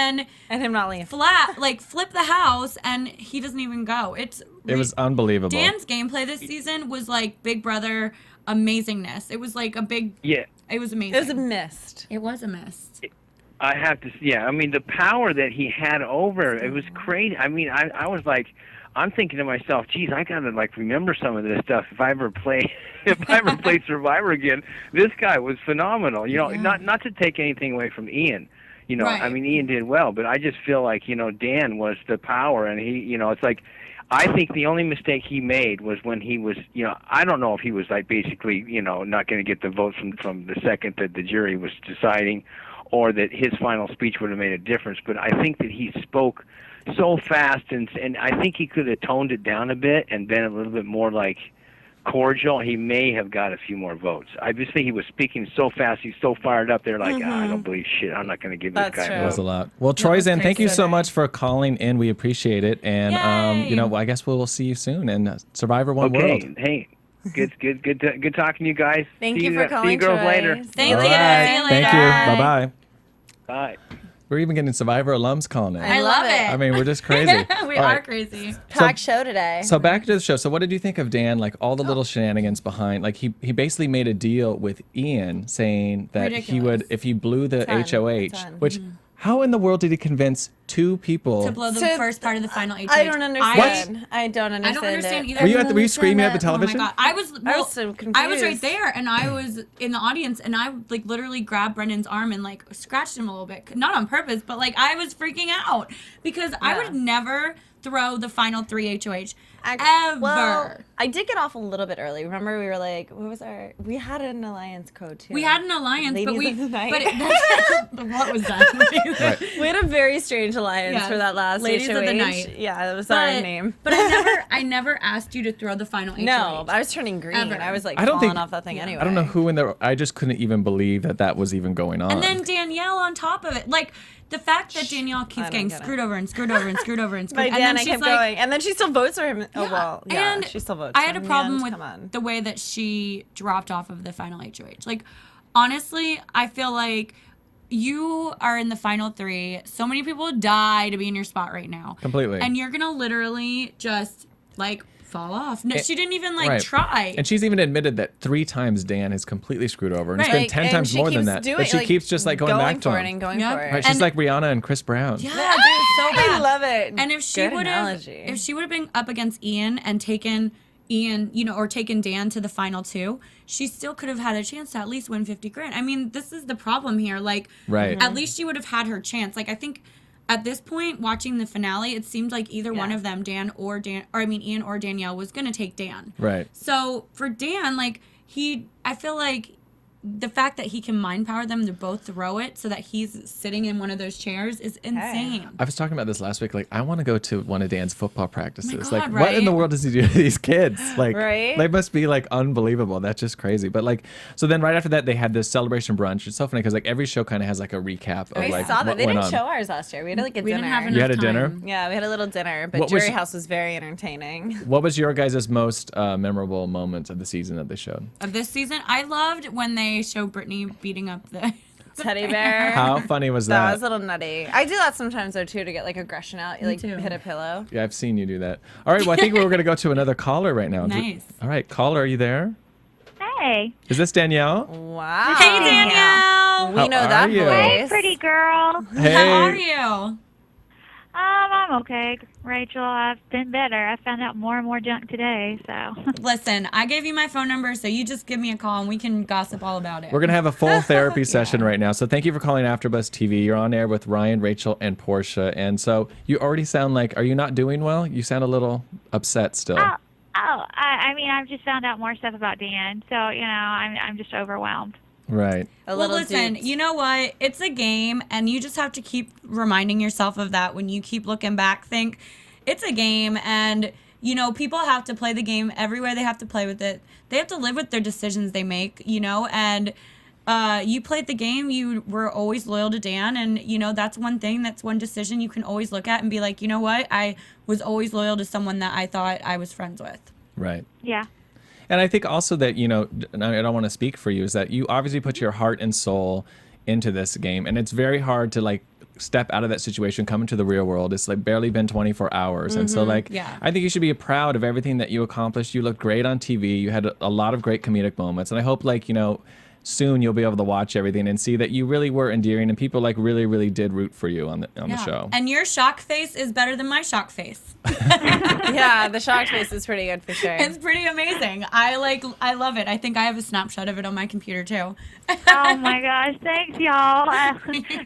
S11: him not leave.
S9: Flip the house and he doesn't even go. It
S8: was unbelievable.
S9: Dan's gameplay this season was like Big Brother amazingness. It was like a big it was amazing.
S11: It was a mist.
S9: It was a mist.
S12: I have to the power that he had over it was crazy. I was like, I'm thinking to myself, geez, I gotta remember some of this stuff if I ever play Survivor again. This guy was phenomenal. Not to take anything away from Ian.
S9: Right.
S12: Ian did well, but I just feel like, Dan was the power, and he, it's like, I think the only mistake he made was when he was, I don't know if he was basically, not going to get the votes from the second that the jury was deciding, or that his final speech would have made a difference. But I think that he spoke so fast, and I think he could have toned it down a bit and been a little bit more cordial. He may have got a few more votes. Obviously, he was speaking so fast. He's so fired up there, I don't believe shit. I'm not going to give this guy a vote.
S8: That was a lot. Well, Troyzan, thank you so much for calling in. We appreciate it. And, I guess we'll see you soon. And Survivor One World.
S12: Hey, good talking to you guys.
S11: Thank you for calling,
S12: See you girls
S11: Troy.
S12: later.
S9: Thank you.
S8: All right.
S9: See you later.
S8: Thank you. Bye-bye.
S12: Bye.
S8: We're even getting Survivor alums calling in.
S9: I love it.
S8: We're just crazy.
S9: We
S8: All
S9: are
S8: right.
S9: crazy.
S11: Packed show today.
S8: So back to the show. So what did you think of Dan? All the little shenanigans behind. He basically made a deal with Ian saying that he would, if he blew the HOH, which how in the world did he convince two people.
S9: To blow the first part of the final HOH.
S11: I don't understand. I don't understand.
S9: I don't understand
S11: it.
S9: either.
S8: Were you screaming at the television?
S9: Oh my God. I was
S11: so confused.
S9: I was right there, and I was in the audience, and I like literally grabbed Brendan's arm and like scratched him a little bit, not on purpose, but like I was freaking out because I would never throw the final 3 HOH ever.
S11: Well, I did get off a little bit early. Remember, we were like, we had an alliance code too.
S9: We had an alliance,
S11: Ladies
S9: but we
S11: of the night.
S9: what was that?
S8: Right.
S11: We had a very strange alliance
S9: Yes.
S11: for that last
S9: Ladies
S11: HOH.
S9: of the Night.
S11: Yeah, that was our name.
S9: But I never asked you to throw the final HOH.
S11: No, I was turning green.
S9: Ever.
S11: I was like
S8: I don't
S11: falling
S8: think-
S11: off that thing anyway.
S8: I don't know who in there. I just couldn't even believe that was even going on.
S9: And then Danielle on top of it, like the fact that Danielle keeps getting screwed over and screwed over and screwed over and screwed.
S11: By
S9: And
S11: Dan,
S9: then
S11: I
S9: she's
S11: kept
S9: like,
S11: going, and then she still votes for him. Oh well, yeah,
S9: and
S11: she still votes.
S9: I
S11: for
S9: had a
S11: him in the
S9: problem
S11: end.
S9: with
S11: Come on.
S9: the way that she dropped off of the final HOH. Like, honestly, I feel like you are in the final 3. So many people would die to be in your spot right now.
S8: Completely.
S9: And you're gonna literally just like fall off. No, she didn't even like
S8: Right.
S9: try.
S8: And she's even admitted that 3 times Dan has completely screwed over, and it's
S9: Right.
S8: been 10
S11: And
S8: times
S11: she
S8: more than
S11: keeps
S8: that.
S11: doing-
S8: But she
S11: like,
S8: keeps just like going back to
S11: for
S8: him.
S11: it and going
S9: Yep.
S11: for it.
S8: Right, she's
S9: And-
S8: like Rihanna and Chris Brown.
S9: Yeah, dude, so bad.
S11: I love it.
S9: And if she
S11: Good
S9: would have,
S11: analogy.
S9: if she would have been up against Ian and taken Ian, or taken Dan to the final 2, she still could have had a chance to at least win 50 grand. I mean, this is the problem here. Like,
S8: Right.
S9: at least she would have had her chance. Like, I think at this point, watching the finale, it seemed like either one of them, Ian or Danielle, was gonna take Dan.
S8: Right.
S9: So for Dan, like I feel like the fact that he can mind power them to both throw it so that he's sitting in one of those chairs is insane.
S8: I was talking about this last week. Like, I want to go to one of Dan's football practices.
S9: God,
S8: like, what in the
S9: right?
S8: world does he do to these kids? Like,
S11: Right?
S8: they must be like unbelievable. That's just crazy. But like, so then right after that, they had this celebration brunch. It's so funny because like every show kind of has like a recap of
S11: I
S8: like
S11: saw that.
S8: what
S11: They
S8: went
S11: didn't
S8: on.
S11: show ours last year. We had like a
S9: We
S11: dinner.
S9: didn't have enough
S8: You had a dinner?
S9: time.
S11: Yeah, we had a little dinner, but
S8: What was-
S11: Jury House was very entertaining.
S8: What was your guys' most memorable moments of the season that they showed?
S9: Of this season, I loved when they showed Brittany beating up the
S11: Teddy bear.
S8: How funny was
S11: That
S8: that?
S11: was a little nutty. I do that sometimes though too to get like aggression out. You, like
S9: too.
S11: hit a pillow.
S8: Yeah, I've seen you do that. All right, well, I think we're going to go to another caller right now.
S9: Nice.
S8: All right, caller, are you there?
S14: Hey.
S8: Is this Danielle?
S11: Wow.
S9: Hey, Danielle.
S11: We
S8: How
S11: know
S8: are
S11: that
S8: you?
S11: voice.
S14: Hey, pretty girl.
S8: Hey.
S9: How are you?
S14: I'm okay, Rachel. I've been better. I found out more and more junk today, so.
S9: Listen, I gave you my phone number, so you just give me a call and we can gossip all about it.
S8: We're going to have a full therapy session right now. So thank you for calling AfterBuzz TV. You're on air with Ryan, Rachel, and Portia. And so you already sound like, are you not doing well? You sound a little upset still.
S14: I mean, I've just found out more stuff about Dan, so, I'm just overwhelmed.
S8: Right.
S11: A
S9: Well,
S11: little
S9: listen,
S11: duped.
S9: you know what? It's a game, and you just have to keep reminding yourself of that when you keep looking back. Think it's a game, and, people have to play the game every way they have to play with it. They have to live with their decisions they make, and you played the game. You were always loyal to Dan, and, that's one thing. That's one decision you can always look at and be like, you know what? I was always loyal to someone that I thought I was friends with.
S8: Right.
S14: Yeah.
S8: And I think also that, and I don't want to speak for you, is that you obviously put your heart and soul into this game. And it's very hard to like step out of that situation, come into the real world. It's like barely been 24 hours. And so like,
S9: Yeah.
S8: I think you should be proud of everything that you accomplished. You looked great on TV. You had a lot of great comedic moments. And I hope like, soon you'll be able to watch everything and see that you really were endearing and people like really, really did root for you on the show.
S9: And your shock face is better than my shock face.
S11: Yeah, the shock face is pretty good for sure.
S9: It's pretty amazing. I love it. I think I have a snapshot of it on my computer too.
S14: Oh, my gosh. Thanks, y'all.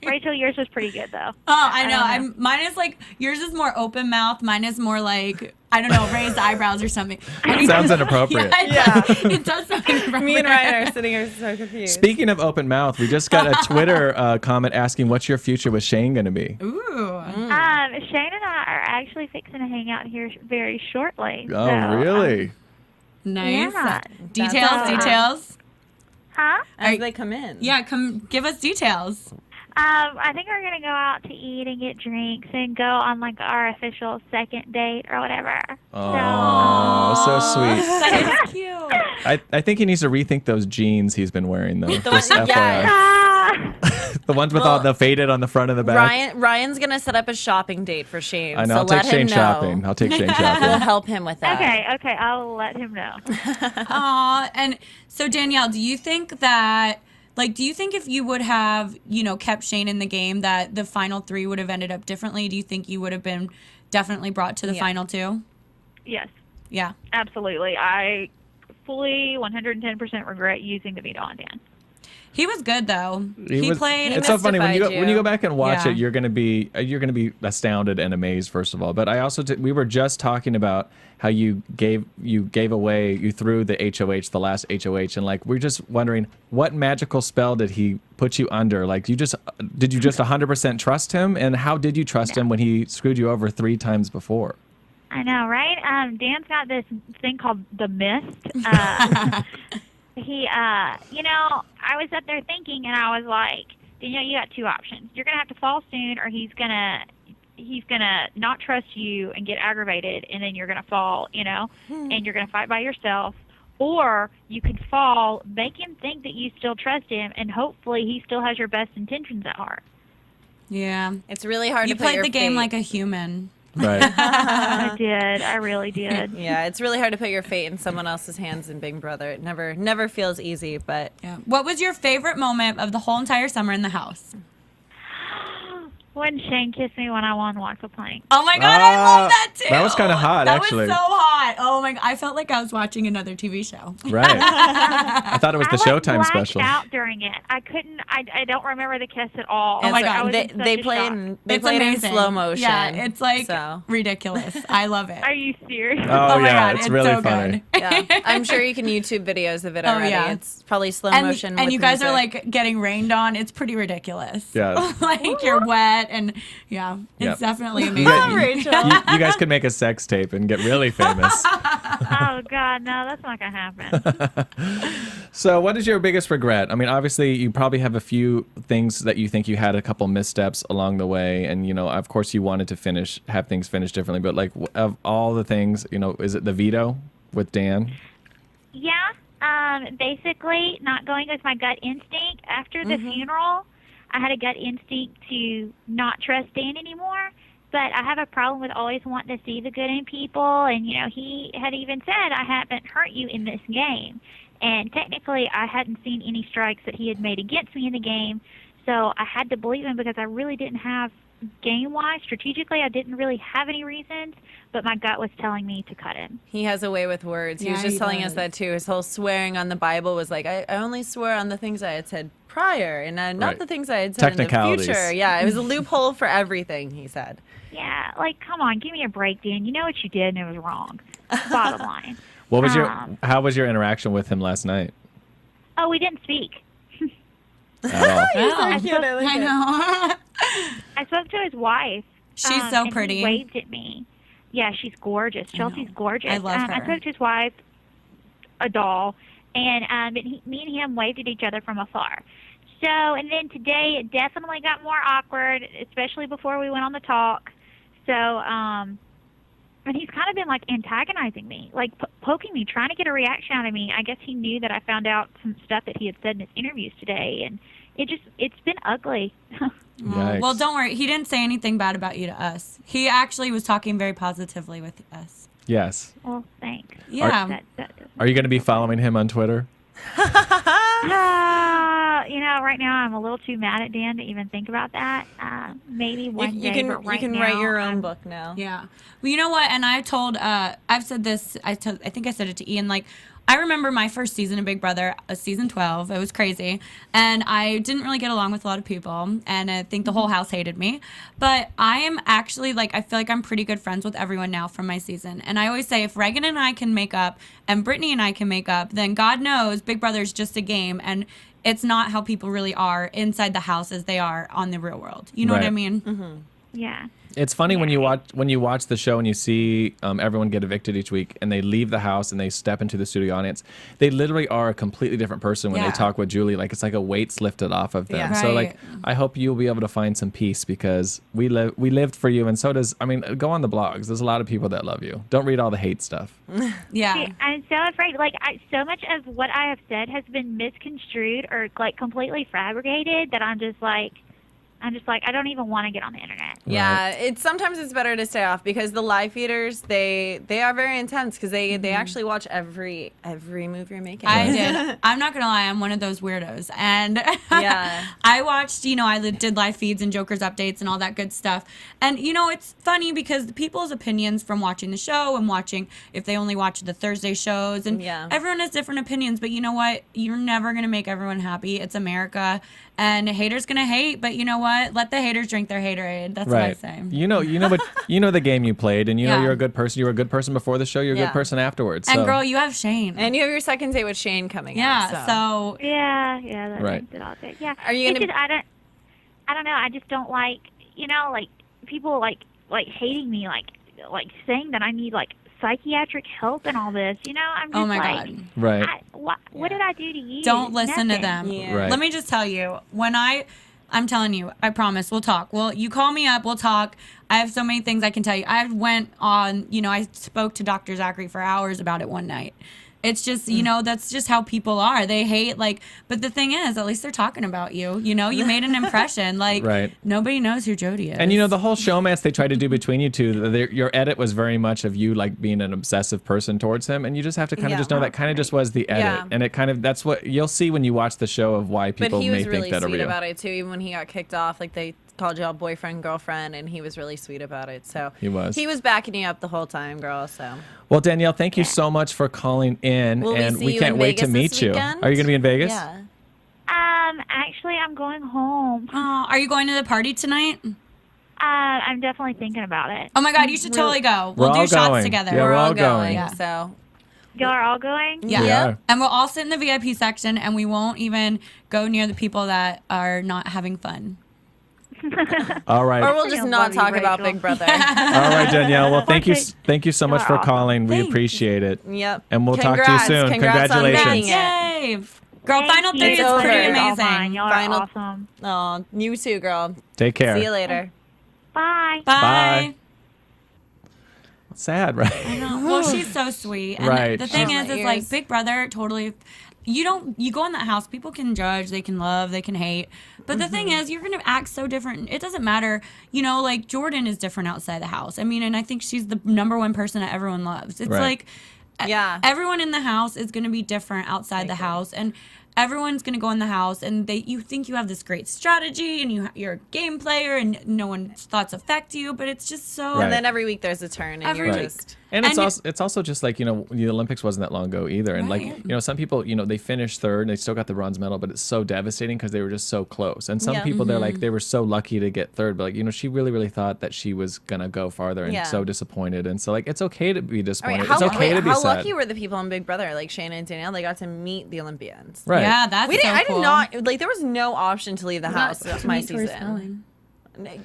S14: Rachel, yours was pretty good, though.
S9: Oh, I know. Mine is like, yours is more open mouth. Mine is more like, I don't know, raised eyebrows or something.
S8: Sounds inappropriate.
S9: Yeah, it does sound inappropriate.
S11: Me and Ryan are sitting here so confused.
S8: Speaking of open mouth, we just got a Twitter comment asking what's your future with Shane going to be?
S9: Ooh.
S14: Shane and I are actually fixing to hang out here very shortly.
S8: Oh,
S14: so,
S8: really?
S9: Nice.
S14: Yeah.
S9: Details.
S14: Huh?
S11: As they come in.
S9: Yeah, come give us details.
S14: I think we're going to go out to eat and get drinks and go on, like, our official second date or whatever.
S8: Oh, so sweet.
S9: That is cute.
S8: I think he needs to rethink those jeans he's been wearing, though. Just FYI. The ones with all the faded on the front and the back.
S11: Ryan's going to set up a shopping date for Shane.
S8: I know.
S11: So
S8: I'll take
S11: let him
S8: Shane
S11: know.
S8: shopping. I'll take Shane shopping.
S11: We'll help him with that.
S14: Okay, I'll let him know.
S9: Aw, and so Danielle, do you think that Like, do you think if you would have, kept Shane in the game, that the final 3 would have ended up differently? Do you think you would have been definitely brought to the final 2?
S14: Yes.
S9: Yeah.
S14: Absolutely. I fully 110% regret using the veto on Dan.
S9: He was good though. He played.
S8: It's so funny when you go back and watch
S9: Yeah.
S8: it. You're gonna be astounded and amazed first of all. But I also we were just talking about how you threw the HOH, the last HOH, and like we're just wondering what magical spell did he put you under? Like did you just 100% trust him? And how did you trust him when he screwed you over 3 times before?
S14: I know, right? Dan's got this thing called the mist. I was up there thinking, and I was like, Danielle, you got 2 options. You're gonna have to fall soon, or he's gonna not trust you and get aggravated, and then you're gonna fall, and you're gonna fight by yourself. Or you could fall, make him think that you still trust him, and hopefully he still has your best intentions at heart.
S9: Yeah.
S11: It's really hard
S9: You
S11: to put your
S9: played the game
S11: fate.
S9: like a human.
S8: Right.
S14: I did. I really did.
S11: Yeah, it's really hard to put your fate in someone else's hands in Big Brother. It never feels easy, but
S9: Yeah. What was your favorite moment of the whole entire summer in the house?
S14: When Shane kissed me when I won Walk the Plank.
S9: Oh my God, I love that too.
S8: That was kind of hot, actually.
S9: That was so hot. Oh my God, I felt like I was watching another TV show.
S8: Right. I thought it was the Showtime special.
S14: I blacked out during it. I couldn't. I don't remember the kiss at all.
S9: Oh my God,
S14: I was in
S11: they
S14: such a
S11: play
S14: shock.
S11: in they
S9: It's
S11: play it in
S9: amazing.
S11: slow motion.
S9: Yeah, it's like
S11: so.
S9: ridiculous. I love it.
S14: Are you serious?
S8: Oh,
S9: my
S8: yeah,
S9: God,
S8: it's really
S9: so
S8: funny.
S9: good.
S11: Yeah, I'm sure you can YouTube videos of it
S9: Oh,
S11: already.
S9: yeah.
S11: It's probably slow
S9: And,
S11: motion.
S9: and
S11: with
S9: you guys are
S11: music.
S9: like getting rained on. It's pretty ridiculous.
S8: Yeah.
S9: Like you're wet and yeah, it's
S8: Yep.
S9: definitely
S8: You,
S9: amazing.
S8: got-
S11: Rachel.
S8: you guys could make a sex tape and get really famous.
S14: Oh God, no, that's not gonna happen.
S8: So what is your biggest regret? I mean, obviously you probably have a few things that you think you had a couple missteps along the way. And, of course you wanted to have things finished differently. But like of all the things, is it the veto with Dan?
S14: Yeah. Basically, not going with my gut instinct. After the funeral, I had a gut instinct to not trust Dan anymore. But I have a problem with always wanting to see the good in people. And, he had even said, I haven't hurt you in this game. And technically, I hadn't seen any strikes that he had made against me in the game. So I had to believe him because I really didn't have, game-wise, strategically, I didn't really have any reasons. But my gut was telling me to cut him.
S11: He has a way with words. He was
S9: Yeah,
S11: just
S9: he
S11: telling us
S9: does.
S11: that too. His whole swearing on the Bible was like, I only swear on the things I had said prior and not
S8: Right.
S11: the things I had said in the
S8: Technicalities.
S11: future. Yeah, it was a loophole for everything, he said.
S14: Yeah, like, come on, give me a break, Dan. You know what you did and it was wrong. Bottom line.
S8: What was how was your interaction with him last night?
S14: Oh, we didn't speak.
S8: At all?
S14: I
S11: cute, I like
S9: I
S11: it.
S9: know.
S14: I spoke to his wife.
S9: She's so
S14: and
S9: pretty.
S14: He waved at me. Yeah, she's gorgeous. Chelsea's gorgeous.
S9: I love
S14: I
S9: her.
S14: spoke to his wife, a doll, and me and him waved at each other from afar. So, and then today it definitely got more awkward, especially before we went on the talk. So, and he's kind of been like antagonizing me, like poking me, trying to get a reaction out of me. I guess he knew that I found out some stuff that he had said in his interviews today, and it's been ugly.
S8: Yikes.
S9: Well, don't worry. He didn't say anything bad about you to us. He actually was talking very positively with us.
S8: Yes.
S14: Well, thanks.
S9: Yeah.
S8: Are you going to be following him on Twitter?
S14: Right now I'm a little too mad at Dan to even think about that. Maybe one day, but right
S11: you can
S14: now,
S11: write your own book now.
S9: Yeah. Well, you know what? And I told, I've said this, I think I said it to Ian, like, I remember my first season of Big Brother, season 12. It was crazy. And I didn't really get along with a lot of people. And I think the whole house hated me. But I am actually, like, I feel like I'm pretty good friends with everyone now from my season. And I always say, if Reagan and I can make up, and Brittany and I can make up, then God knows Big Brother is just a game. And it's not how people really are inside the house as they are on the real world. You know what I
S8: Right.
S9: mean?
S11: Mm-hmm.
S14: Yeah.
S8: It's funny when you watch the show and you see everyone get evicted each week and they leave the house and they step into the studio audience. They literally are a completely different person when
S9: Yeah.
S8: they talk with Julie. Like it's like a weight's lifted off of them.
S11: Yeah.
S8: So like
S9: Right.
S8: I hope you'll be able to find some peace because we lived for you and so does go on the blogs. There's a lot of people that love you. Don't read all the hate stuff.
S9: Yeah.
S14: See, I'm so afraid. Like, so much of what I have said has been misconstrued or like completely fabricated that I'm just like, I don't even want to get on the internet.
S11: Yeah, sometimes it's better to stay off because the live feeders they are very intense because they actually watch every move you're making.
S9: I did. I'm not gonna lie, I'm one of those weirdos, and
S11: yeah,
S9: I watched. I did live feeds and Joker's updates and all that good stuff. And it's funny because people's opinions from watching the show and watching if they only watch the Thursday shows, and everyone has different opinions. But you know what? You're never gonna make everyone happy. It's America, and haters gonna hate. But you know what? Let the haters drink their haterade. That's what I say.
S8: You know the game you played, and you're a good person. You were a good person before the show. You're a good person afterwards.
S9: And
S8: so.
S9: girl, you have Shane,
S11: and you have your second date with Shane coming.
S9: Yeah.
S11: So
S14: yeah, that
S8: right.
S14: makes it all good. Yeah.
S11: Are you gonna?
S14: I don't know. I just don't like like people like hating me like saying that I need like psychiatric help and all this. I'm just
S9: oh my
S14: like,
S9: God.
S8: Right.
S14: What did I do to you?
S9: Don't listen
S14: Nothing.
S9: to them.
S8: Yeah. Right.
S9: Let me just tell you, I'm telling you, I promise, we'll talk. Well, you call me up, we'll talk. I have so many things I can tell you. I went on, I spoke to Dr. Zachary for hours about it one night. It's just, that's just how people are. They hate, but the thing is, at least they're talking about you. You made an impression.
S8: Right.
S9: Nobody knows who Jody is.
S8: And the whole showmance they tried to do between you two, your edit was very much of you being an obsessive person towards him, and you just have to kind of just know that kind of just was the edit, and it kind of that's what you'll see when you watch the show of why people may think that are real.
S11: But he was really sweet about it too. Even when he got kicked off, they called you all boyfriend, girlfriend, and he was really sweet about it. So
S8: he was
S11: backing you up the whole time, girl. So
S8: well, Danielle, thank you so much for calling in, and we can't wait to meet you. Are you going to be in Vegas?
S11: Yeah.
S14: Actually, I'm going home.
S9: Are you going to the party tonight?
S14: I'm definitely thinking about it.
S9: Oh my God, you should totally go. We'll do shots together.
S8: Yeah, we're all going.
S11: Yeah. So
S14: y'all are all going?
S9: Yeah.
S8: Yeah.
S9: And we'll all sit in the VIP section, and we won't even go near the people that are not having fun.
S8: All right.
S11: Or we'll just not talk about Big Brother.
S8: All right, Danielle. Well, thank you so much for calling. We appreciate it.
S11: Yep.
S8: And we'll talk to you soon. Congratulations.
S9: Yay. Girl, final 30 is pretty amazing.
S14: Y'all are awesome.
S11: Oh, you too, girl.
S8: Take care.
S11: See you later.
S14: Bye.
S8: Bye. Sad, right?
S9: I know. Well, she's so sweet. And
S8: right.
S9: the thing is Big Brother totally. You go in that house, people can judge, they can love, they can hate. But the thing is, you're going to act so different. It doesn't matter. Jordan is different outside the house. I mean, and I think she's the #1 person that everyone loves. It's everyone in the house is going to be different outside the house. And everyone's going to go in the house and you think you have this great strategy and you're a game player and no one's thoughts affect you, but it's just so.
S11: Right. And then every week there's a turn and you're just.
S8: And it's also just the Olympics wasn't that long ago either. And some people, they finished third and they still got the bronze medal, but it's so devastating because they were just so close. And some people, they were so lucky to get third, but she really, really thought that she was going to go farther and so disappointed. And so it's okay to be disappointed. It's okay to be sad.
S11: How lucky were the people on Big Brother, like Shane and Danielle? They got to meet the Olympians.
S8: Right.
S9: Yeah, that's cool.
S11: I did not, there was no option to leave the house my season.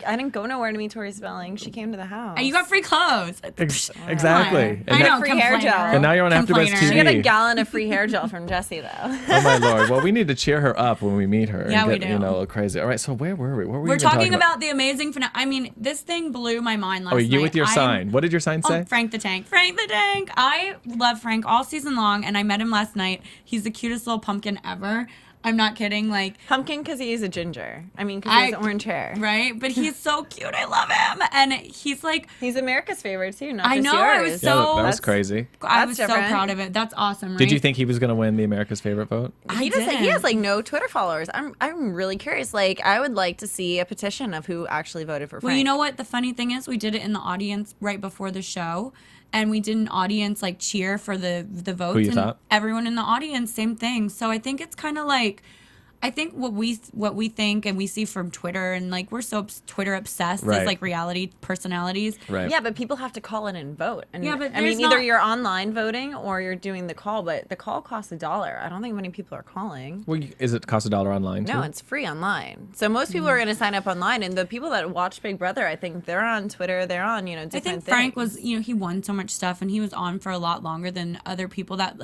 S11: I didn't go nowhere to meet Tori Spelling. She came to the house.
S9: And you got free clothes.
S8: Exactly.
S9: I know,
S11: free hair gel.
S8: And now you're on AfterBuzz TV.
S11: She got a gallon of free hair gel from Jesse, though.
S8: Oh, my Lord. Well, we need to cheer her up when we meet her.
S9: Yeah,
S8: and get,
S9: we do.
S8: Crazy. All right, so where were we? What were we
S9: We're
S8: even
S9: talking about the amazing finale. I mean, this thing blew my mind last night.
S8: Oh, you with your sign. What did your sign say?
S9: Frank the Tank. Frank the Tank. I love Frank all season long, and I met him last night. He's the cutest little pumpkin ever. I'm not kidding.
S11: Pumpkin because he's a ginger. I mean, because he has orange hair.
S9: Right? But he's so cute. I love him. And he's
S11: America's favorite too, not
S9: I
S11: just
S9: know.
S11: yours.
S9: I was so.
S8: That was crazy.
S9: I was so proud of it. That's awesome, right?
S8: Did you think he was going to win the America's Favorite vote?
S11: He has no Twitter followers. I'm really curious. I would like to see a petition of who actually voted for Frank.
S9: Well, you know what? The funny thing is, we did it in the audience right before the show. And we did an audience cheer for the votes.
S8: Who you thought?
S9: Everyone in the audience, same thing. So I think it's kind of I think what we think and we see from Twitter and we're so Twitter obsessed as reality personalities.
S8: Right.
S11: Yeah, but people have to call in and vote. And
S9: yeah, but
S11: I mean, either you're online voting or you're doing the call, but the call costs $1. I don't think many people are calling.
S8: Well, is it cost $1 online too?
S11: No, it's free online. So most people are going to sign up online, and the people that watch Big Brother, I think they're on Twitter. They're on different
S9: I think
S11: things.
S9: Frank was he won so much stuff and he was on for a lot longer than other people that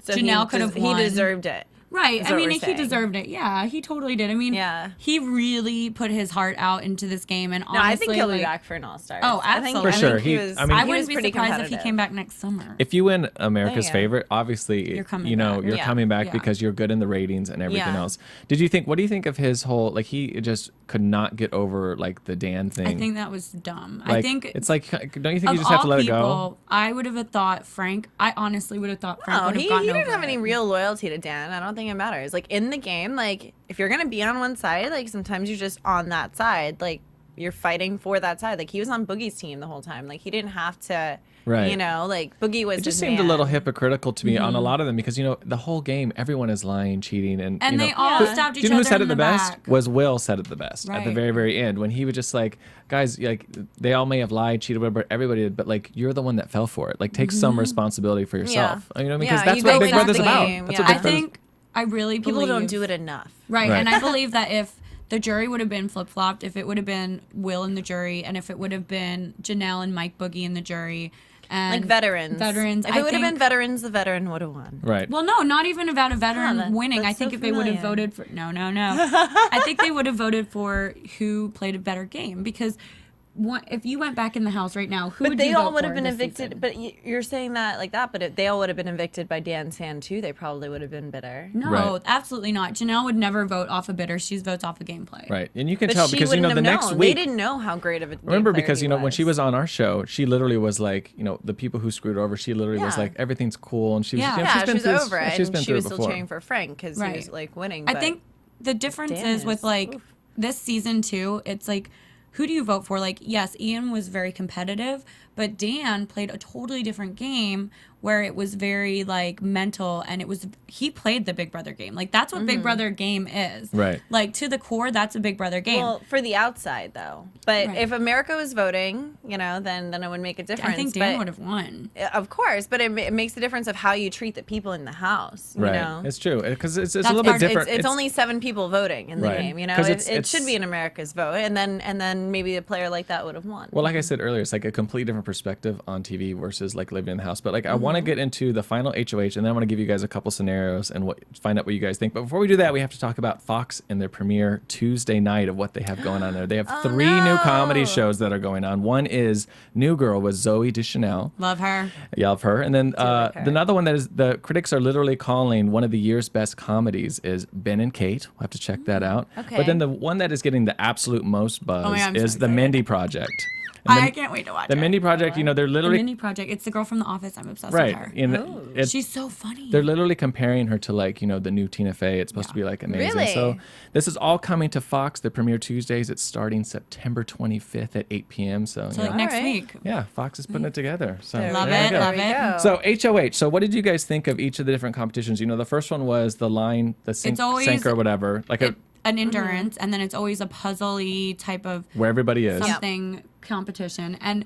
S9: so Janelle could have won.
S11: He deserved it.
S9: Right. I mean, he deserved it. Yeah, he totally did. I mean, he really put his heart out into this game. And honestly,
S11: I think he'll be back for an All-Star.
S9: Oh, absolutely.
S8: For sure.
S9: I wouldn't be surprised if he came back next summer.
S8: If you win America's Favorite, obviously,
S9: you're coming back.
S8: You're coming back because you're good in the ratings and everything else. What do you think of his whole, he just could not get over like the Dan thing.
S9: I think that was dumb.
S8: Like,
S9: I think
S8: it's like, don't you think you
S9: of
S8: just have to
S9: all
S8: let it
S9: people,
S8: go?
S9: I would have thought Frank. I honestly would have thought Frank
S11: No,
S9: would have
S11: he
S9: gotten
S11: didn't
S9: over
S11: have
S9: it.
S11: any real loyalty to Dan. I don't think it matters. Like in the game, like if you're gonna be on one side, like sometimes you're just on that side. Like you're fighting for that side. Like he was on Boogie's team the whole time. Like he didn't have to.
S8: Right.
S11: You know, like Boogie was.
S8: It just
S11: his
S8: seemed
S11: man.
S8: a little hypocritical to me on a
S9: Mhm.
S8: lot of them because, you know, the whole game, everyone is lying, cheating, and you know,
S9: they all stabbed each
S8: you know who
S9: other
S8: said
S9: in
S8: it the
S9: the
S8: best?
S9: back.
S8: Was Will said it the best at the
S9: Right.
S8: very, very end when he was just like, guys, like they all may have lied, cheated, whatever, everybody did, but like you're the one that fell for it. Like take some responsibility for yourself. You know, because
S11: Yeah,
S8: that's
S11: you
S8: what
S11: go
S8: Big
S11: into
S8: Brother's
S11: the
S8: about.
S11: game,
S8: That's
S11: yeah.
S8: what Big
S9: I
S8: Brother's-
S9: think I really
S11: People
S9: believe
S11: don't do it enough.
S9: Right.
S8: Right.
S9: And I believe that if the jury would have been flip flopped, if it would have been Will in the jury, and if it would have been Janelle and Mike Boogie in the jury, and
S11: Like veterans.
S9: veterans.
S11: If it would have been veterans, the veteran would have won.
S8: Right.
S9: Well, no, not even about a veteran
S11: that-
S9: winning. I
S11: that's
S9: think
S11: so
S9: if they would have
S11: familiar.
S9: voted for I think they would have voted for who played a better game because if you went back in the house right now, who
S11: But
S9: would
S11: they
S9: you
S11: all
S9: vote
S11: would have
S9: for
S11: been
S9: this
S11: evicted.
S9: season?
S11: But you're saying that like that. But if they all would have been evicted by Dan's hand too, they probably would have been bitter.
S9: No,
S8: Right.
S9: absolutely not. Janelle would never vote off a bitter. She votes off a gameplay.
S8: Right. And you can
S11: But
S8: tell
S11: she
S8: because, you know,
S11: wouldn't
S8: the
S11: have
S8: next
S11: known.
S8: week.
S11: They didn't know how great of a
S8: Remember,
S11: game player
S8: because,
S11: he
S8: you know, when
S11: was.
S8: she was on our show, she literally was like, you know, the people who screwed over, she literally was
S11: Yeah.
S8: like, everything's cool. And she was,
S9: Yeah.
S8: you know,
S11: yeah,
S8: she's been
S11: she
S8: through
S11: was over
S8: this,
S11: it,
S8: she's
S11: and
S8: been
S11: she
S8: through
S11: was
S8: it
S11: still
S8: before.
S11: cheering for Frank because he was like winning.
S9: I
S11: but
S9: think the difference
S11: Dan
S9: is with
S11: is-
S9: like
S11: oof.
S9: this season too, it's like who do you vote for? Like, yes, Ian was very competitive, but Dan played a totally different game where it was very like mental and he played the Big Brother game. Like that's what Big Brother game is.
S8: Right.
S9: Like to the core, that's a Big Brother game.
S11: Well, for the outside though. But
S9: Right.
S11: if America was voting, you know, then it would make a difference.
S9: I think Dan
S11: But-
S9: would have won.
S11: Of course, but it makes the difference of how you treat the people in the house. You
S8: Right.
S11: know?
S8: It's true. Because it's a
S11: That's
S8: little bit
S11: part-
S8: different.
S11: It's only 7 people voting in the
S8: Right.
S11: game. You know,
S8: 'Cause
S11: it should be an America's vote, and then maybe a player like that would have won.
S8: Well, like I said earlier, it's like a complete different perspective on TV versus like living in the house. But like, I want to get into the final HOH, and then I want to give you guys a couple scenarios and find out what you guys think. But before we do that, we have to talk about Fox and their premiere Tuesday night of what they have going on there. They have 3 new comedy shows that are going on. One is New Girl with Zoe Deschanel.
S9: Love her.
S8: Yeah, love her. And then another one that is the critics are literally calling one of the year's best comedies is Ben and Kate. We'll have to check that out.
S9: Okay.
S8: But then the one that is getting the absolute most buzz
S9: my God, I'm so
S8: is The Mindy Project.
S9: I can't wait to watch
S8: The
S9: it.
S8: Mindy Project, you know, they're
S9: The
S8: literally
S9: Mindy Project. It's the girl from The Office. I'm obsessed
S8: right.
S9: with her.
S8: And it's-
S9: She's so funny.
S8: They're literally comparing her to like, you know, the new Tina Fey. It's supposed to be like amazing.
S11: Really?
S8: So this is all coming to Fox. The premiere Tuesdays. It's starting September 25th at 8 p.m. So,
S9: So
S8: you
S9: like
S8: know,
S9: next week.
S8: yeah, Fox is putting it together. So
S9: Love
S8: there you
S9: it.
S8: go.
S9: Love it.
S8: So HOH. So what did you guys think of each of the different competitions? You know, the first one was the line, the
S9: It's always-
S8: sink or whatever, like
S9: An endurance, and then it's always a puzzly type of
S8: where everybody is.
S9: something competition. And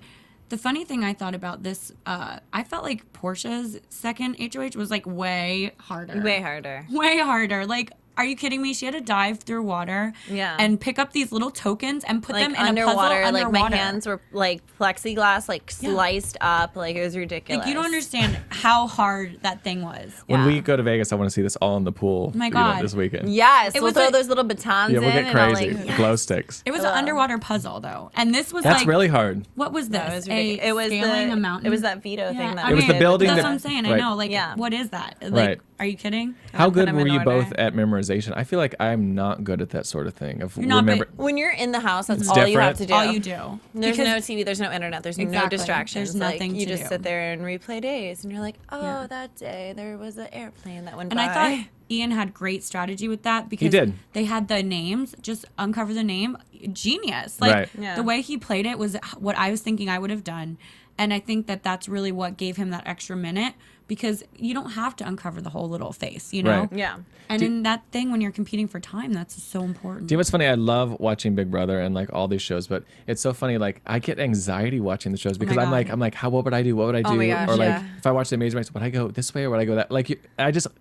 S9: the funny thing I thought about this, I felt like Portia's second HOH was like way harder.
S11: Way harder.
S9: Way harder. Like, are you kidding me? She had to dive through water and pick up these little tokens and put them in
S11: underwater.
S9: a puzzle
S11: Like
S9: underwater.
S11: my hands were like plexiglass, like sliced up. Like it was ridiculous.
S9: Like, you don't understand how hard that thing was.
S8: When we go to Vegas, I want to see this all in the pool.
S9: Oh my
S8: you know,
S9: God.
S8: this weekend.
S11: Yes,
S9: It
S11: we'll
S9: was
S11: throw
S9: like-
S11: those little batons
S8: Yeah, we'll
S11: in
S8: get
S11: and I'll,
S8: crazy.
S11: like,
S8: Glow sticks.
S9: It was an underwater puzzle, though. And this was
S8: That's
S9: like...
S8: really hard.
S9: What was this?
S11: No, it was ridiculous.
S9: a
S11: It was
S9: scaling
S11: the-
S9: a mountain?
S11: it was that veto thing that
S8: It was
S11: we
S8: the
S11: did.
S8: building
S9: That's
S8: that-
S9: what I'm saying.
S8: right.
S9: I know. Like,
S11: Yeah.
S9: what is that? Like,
S8: Right.
S9: Are you kidding?
S8: How good
S11: them
S8: were
S11: in
S8: you
S11: order.
S8: both at memorization? I feel like I'm not good at that sort of thing. Of
S9: You're not,
S8: remember.
S11: When you're in the house, that's
S8: It's
S11: all you have
S8: different.
S11: to do.
S9: All you do.
S11: There's
S9: Because-
S11: no TV, there's no internet, there's no
S9: Exactly.
S11: distractions.
S9: There's nothing
S11: like, you
S9: to
S11: just
S9: do.
S11: sit there and replay days, and you're like, oh,
S9: Yeah.
S11: that day there was an airplane that went
S9: And
S11: by.
S9: I thought Ian had great strategy with that because
S8: did.
S9: they had the names, just uncover the name. Genius. Like
S8: Right.
S11: Yeah.
S9: the way he played it was what I was thinking I would have done. And I think that that's really what gave him that extra minute because you don't have to uncover the whole little face, you know?
S8: Right.
S11: Yeah.
S9: And in that thing, when you're competing for time, that's so important.
S8: Do you know what's funny? I love watching Big Brother and like all these shows, but it's so funny. Like I get anxiety watching the shows because
S9: my
S8: I'm like,
S9: God.
S8: how what would I do? What would I do?
S11: Oh my gosh,
S8: or like
S11: yeah.
S8: if I watch The Amazing Race, would I go this way or would I go that? Like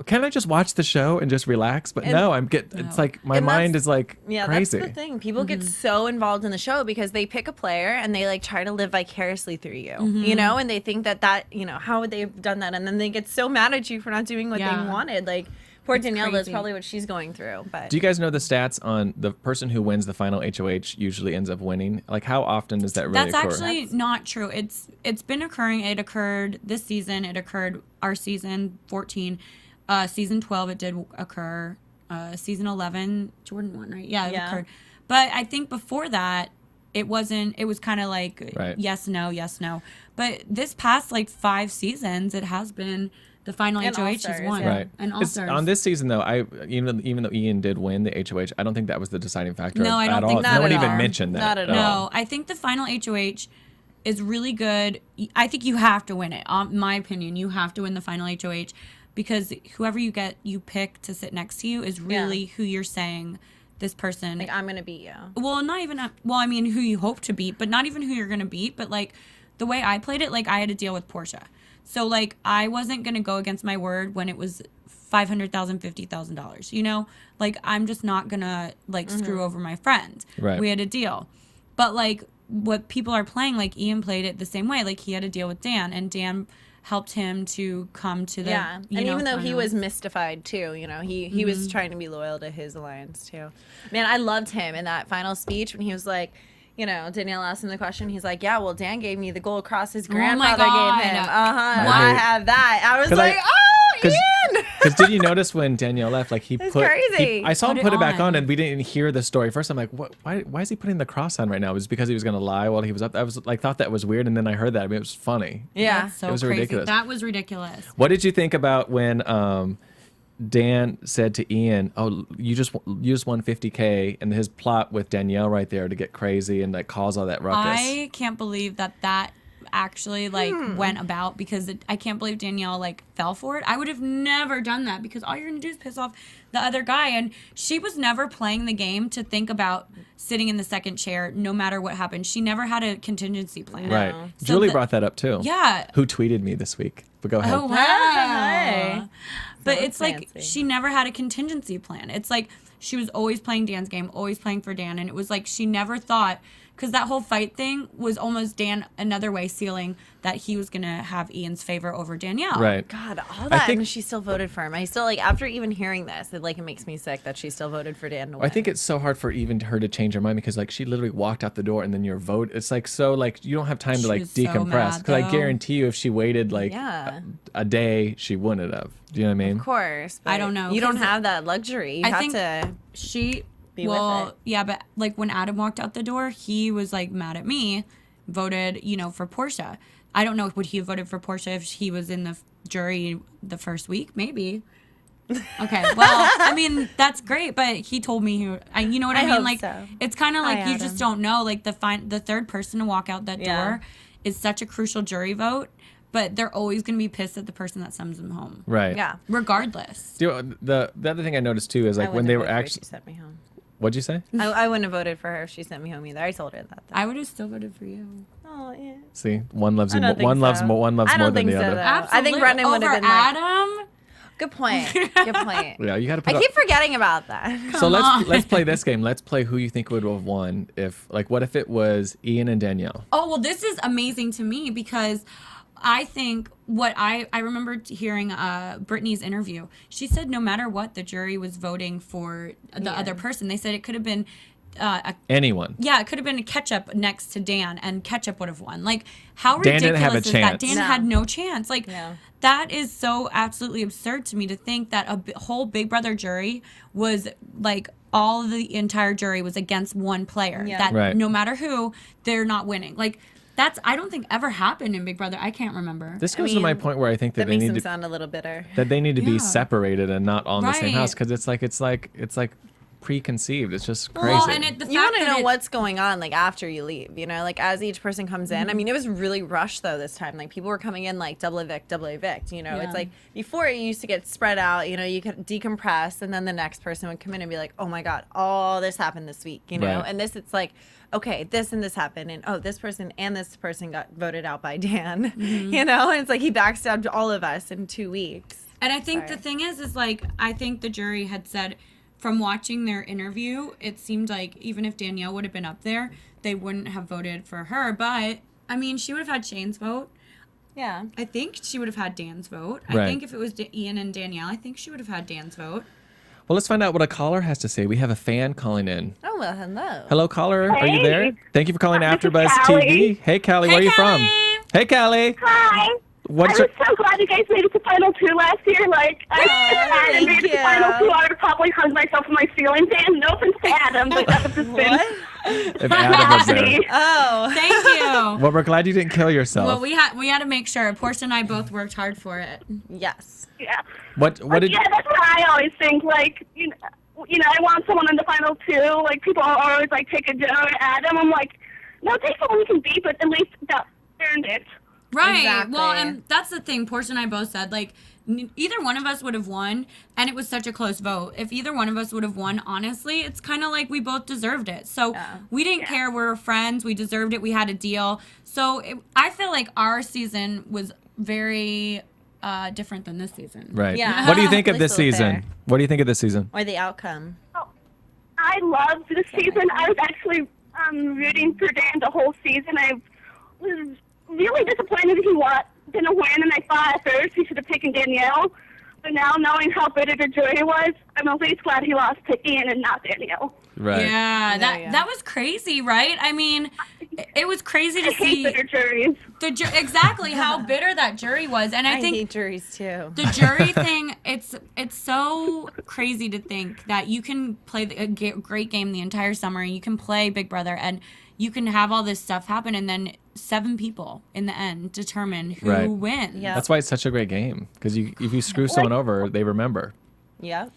S8: can I just watch the show and just relax? But
S11: And-
S8: no, it's like my
S11: And
S8: mind
S11: that's-
S8: is like
S11: Yeah,
S8: crazy.
S11: that's the thing. People get so involved in the show because they pick a player and they like try to live vicariously through you, you know, and they think that, you know, how would they have done that? And then they get so mad at you for not doing what
S9: Yeah.
S11: they wanted. Like poor
S9: It's
S11: Danielle, that's
S9: crazy.
S11: probably what she's going through. But
S8: Do you guys know the stats on the person who wins the final HOH usually ends up winning? Like how often does that really
S9: That's
S8: occur?
S9: actually not true. It's been occurring. It occurred this season. It occurred our season 14. Season 12 it did occur. Season 11 Jordan won, right? Yeah, it
S11: Yeah.
S9: occurred. But I think before that, it was kind of like
S8: Right.
S9: yes, no. But this past like 5 seasons, it has been the final
S11: And
S9: HOH
S11: All-Stars,
S9: is won.
S11: yeah.
S8: Right.
S9: And
S8: It's-
S9: All-Stars.
S8: on this season, though, even though Ian did win the HOH, I don't think that was the deciding factor
S9: No, I don't
S8: at all.
S9: think
S8: No
S9: not
S8: one
S9: at
S8: even
S9: all.
S8: mentioned that.
S11: Not at
S9: No, I think the final HOH is really good. I think you have to win it. In my opinion, you have to win the final HOH because whoever you pick to sit next to you is really who you're saying this person.
S11: Like, I'm gonna beat you.
S9: Well, not even. Well, I mean, who you hope to beat, but not even who you're gonna beat. But like the way I played it, like I had to deal with Porsche, so like I wasn't gonna go against my word when it was $500,000, $50,000. You know, like I'm just not gonna like screw over my friend.
S8: Right.
S9: We had a deal, but like what people are playing, like Ian played it the same way. Like he had a deal with Dan, and Dan helped him to come to the
S11: And
S9: you know,
S11: even though he
S9: final.
S11: was mystified too, you know, he was trying to be loyal to his alliance too. Man, I loved him in that final speech when he was like, you know, Danielle asked him the question. He's like, "Yeah, well, Dan gave me the gold cross his grandfather
S9: God.
S11: gave him.
S8: I
S11: I
S8: hate-
S11: have that." I was
S8: 'Cause
S11: like, "Oh, Ian!"
S8: Because did you notice when Danielle left, like he
S11: It's
S8: put,
S11: crazy.
S8: I saw him
S9: Put
S8: put
S9: it
S8: it back
S9: on.
S8: on, and we didn't hear the story. First, I'm like, what? Why is he putting the cross on right now? It was because he was gonna lie while he was up. I was like, thought that was weird, and then I heard that. I mean, it was funny.
S11: Yeah,
S9: That's so
S8: It was
S9: crazy.
S8: ridiculous.
S9: That was ridiculous.
S8: What did you think about when Dan said to Ian, "Oh, you just won $50K," and his plot with Danielle right there to get crazy and like cause all that ruckus?
S9: I can't believe that actually like went about because I can't believe Danielle like fell for it. I would have never done that because all you're gonna do is piss off the other guy, and she was never playing the game to think about sitting in the second chair no matter what happened. She never had a contingency plan.
S8: Right.
S9: So
S8: Julie brought that up too.
S9: Yeah.
S8: Who tweeted me this week? But go ahead.
S9: Oh wow.
S11: Hey.
S9: But
S11: So
S9: it's like
S11: fancy.
S9: she never had a contingency plan. It's like she was always playing Dan's game, always playing for Dan, and it was like she never thought, because that whole fight thing was almost Dan another way sealing that he was gonna have Ian's favor over Danielle.
S8: Right.
S11: God, all that, and she still voted for him. I still like after even hearing this, it makes me sick that she still voted for Dan to win.
S8: I think it's so hard for even her to change her mind because like she literally walked out the door and then your vote. It's like so like you don't have time
S9: She
S8: to like
S9: was so
S8: decompress.
S9: mad,
S8: Because I
S9: though.
S8: guarantee you, if she waited like
S11: Yeah.
S8: a day, she wouldn't have. Do you know what I mean?
S11: Of course,
S9: I
S11: but
S9: don't know,
S11: You don't
S9: 'cause
S11: have that luxury. You
S9: I
S11: have
S9: think
S11: to.
S9: she
S11: be with
S9: well,
S11: it.
S9: yeah, but like when Adam walked out the door, he was like mad at me, voted, you know, for Porsche. I don't know, would he have voted for Porsche if he was in the jury the first week? Maybe. Okay, well, I mean that's great, but he told me you know what I
S11: I
S9: mean.
S11: hope
S9: Like
S11: so.
S9: it's kind of
S11: Hi,
S9: like you just
S11: Adam.
S9: don't know. Like the third person to walk out that
S11: Yeah.
S9: door is such a crucial jury vote, but they're always gonna be pissed at the person that sends them home.
S8: Right.
S11: Yeah.
S9: Regardless.
S8: Do you- the other thing I noticed too is like when they were actually.
S11: She sent me home.
S8: What'd you say?
S11: I wouldn't have voted for her if she sent me home either. I told her that. Though.
S9: I would have still voted for you.
S11: Oh yeah.
S8: See, one loves
S11: I
S8: you.
S11: don't think
S8: One loves
S11: so.
S8: more. One loves
S11: I
S8: more
S11: don't
S8: than
S11: think
S8: the
S11: so,
S8: other.
S11: though.
S9: Absolutely.
S11: I think Brendan would have
S9: Over
S11: been like,
S9: Adam.
S11: Good point. Good point.
S8: Yeah, you got to put.
S11: I
S8: up-
S11: keep forgetting about that.
S8: So let's play this game. Let's play who you think would have won if like what if it was Ian and Danielle?
S9: Oh, well, this is amazing to me because I think what I remember hearing Brittany's interview. She said no matter what, the jury was voting for the other person. They said it could have been
S8: Anyone.
S9: yeah, it could have been a Ketchup next to Dan, and Ketchup would have won. Like, how
S8: Dan
S9: ridiculous
S8: didn't have a
S9: is that?
S8: chance.
S9: Dan
S11: No.
S9: had no chance. Like,
S11: Yeah.
S9: that is so absolutely absurd to me to think that a whole Big Brother jury was like all of the entire jury was against one player.
S11: Yeah.
S9: That
S8: Right.
S9: no matter who, they're not winning. Like, that's I don't think ever happened in Big Brother. I can't remember.
S8: This goes to my point where I think that
S11: That
S8: they
S11: makes
S8: need
S11: them
S8: to
S11: sound a little bitter.
S8: that they need to be
S9: Yeah.
S8: separated and not all in the same
S9: Right.
S8: house because it's like preconceived. It's just crazy.
S9: Well, and the
S11: You
S9: fact
S11: want to
S9: that
S11: know
S9: it-
S11: what's going on like after you leave, you know, like as each person comes in. I
S9: Mm-hmm.
S11: mean, it was really rushed though this time. Like people were coming in like double evict, you know.
S9: Yeah.
S11: It's like before it used to get spread out, you know, you could decompress and then the next person would come in and be like, "Oh my god, all this happened this week," you know.
S8: Right.
S11: And this it's like, okay, this and this happened and oh, this person and this person got voted out by Dan.
S9: Mm-hmm.
S11: You know, and it's like he backstabbed all of us in 2 weeks.
S9: And I think
S11: Sorry.
S9: the thing is like, I think the jury had said from watching their interview, it seemed like even if Danielle would have been up there, they wouldn't have voted for her. But, I mean, she would have had Shane's vote.
S11: Yeah.
S9: I think she would have had Dan's vote.
S8: Right.
S9: I think if it was Ian and Danielle, I think she would have had Dan's vote.
S8: Well, let's find out what a caller has to say. We have a fan calling in.
S11: Oh well, hello.
S8: Hello, caller. Are you
S15: Hey.
S8: there? Thank you for calling
S15: This is
S8: AfterBuzz
S15: Callie.
S8: TV. Hey, Callie. Where are you from? Hey, Callie.
S15: Hi.
S8: What's
S15: I was so glad you guys made it to Final 2 last year. Like, if Adam made it to Final 2, I would have probably hung myself in my feelings. And no offense to Adam, but that would just been...
S8: If Adam was there.
S11: Oh,
S9: thank you.
S8: Well, we're glad you didn't kill yourself.
S9: Well, we had to make sure. Porsche and I both worked hard for it.
S11: Yes.
S15: Yeah.
S8: What did?
S15: Yeah, that's what I always think. Like, you know, I want someone in the Final 2. Like, people are always like, take a Joe or Adam. I'm like, no, take someone you can beat, but at least that earned it.
S9: Right.
S11: Exactly.
S9: Well, and that's the thing. Porsche and I both said, like, either one of us would have won, and it was such a close vote. If either one of us would have won, honestly, it's kind of like we both deserved it. So we didn't care. We were friends. We deserved it. We had a deal. So I feel like our season was very different than this season.
S8: Right.
S11: Yeah.
S8: What do you think of
S11: At
S8: this
S11: least it was
S8: season?
S11: fair.
S8: What do you think of this season?
S11: Or the outcome.
S15: I loved this season. I was actually rooting for Dan the whole season. I was really disappointed he didn't win, and I thought at first he should have taken Danielle. But now, knowing how bitter the jury was, I'm at least glad he lost to Ian and not Danielle.
S8: Right.
S9: Yeah, that was crazy, right? I mean, it was crazy to
S15: I hate
S9: see
S15: bitter juries.
S9: Exactly how bitter that jury was, and I think
S11: hate juries too.
S9: the jury thing, it's so crazy to think that you can play a great game the entire summer, and you can play Big Brother, and you can have all this stuff happen, and then 7 people in the end determine who wins.
S11: Yeah.
S8: That's why it's such a great game, because if you screw someone over, they remember.
S11: Yeah.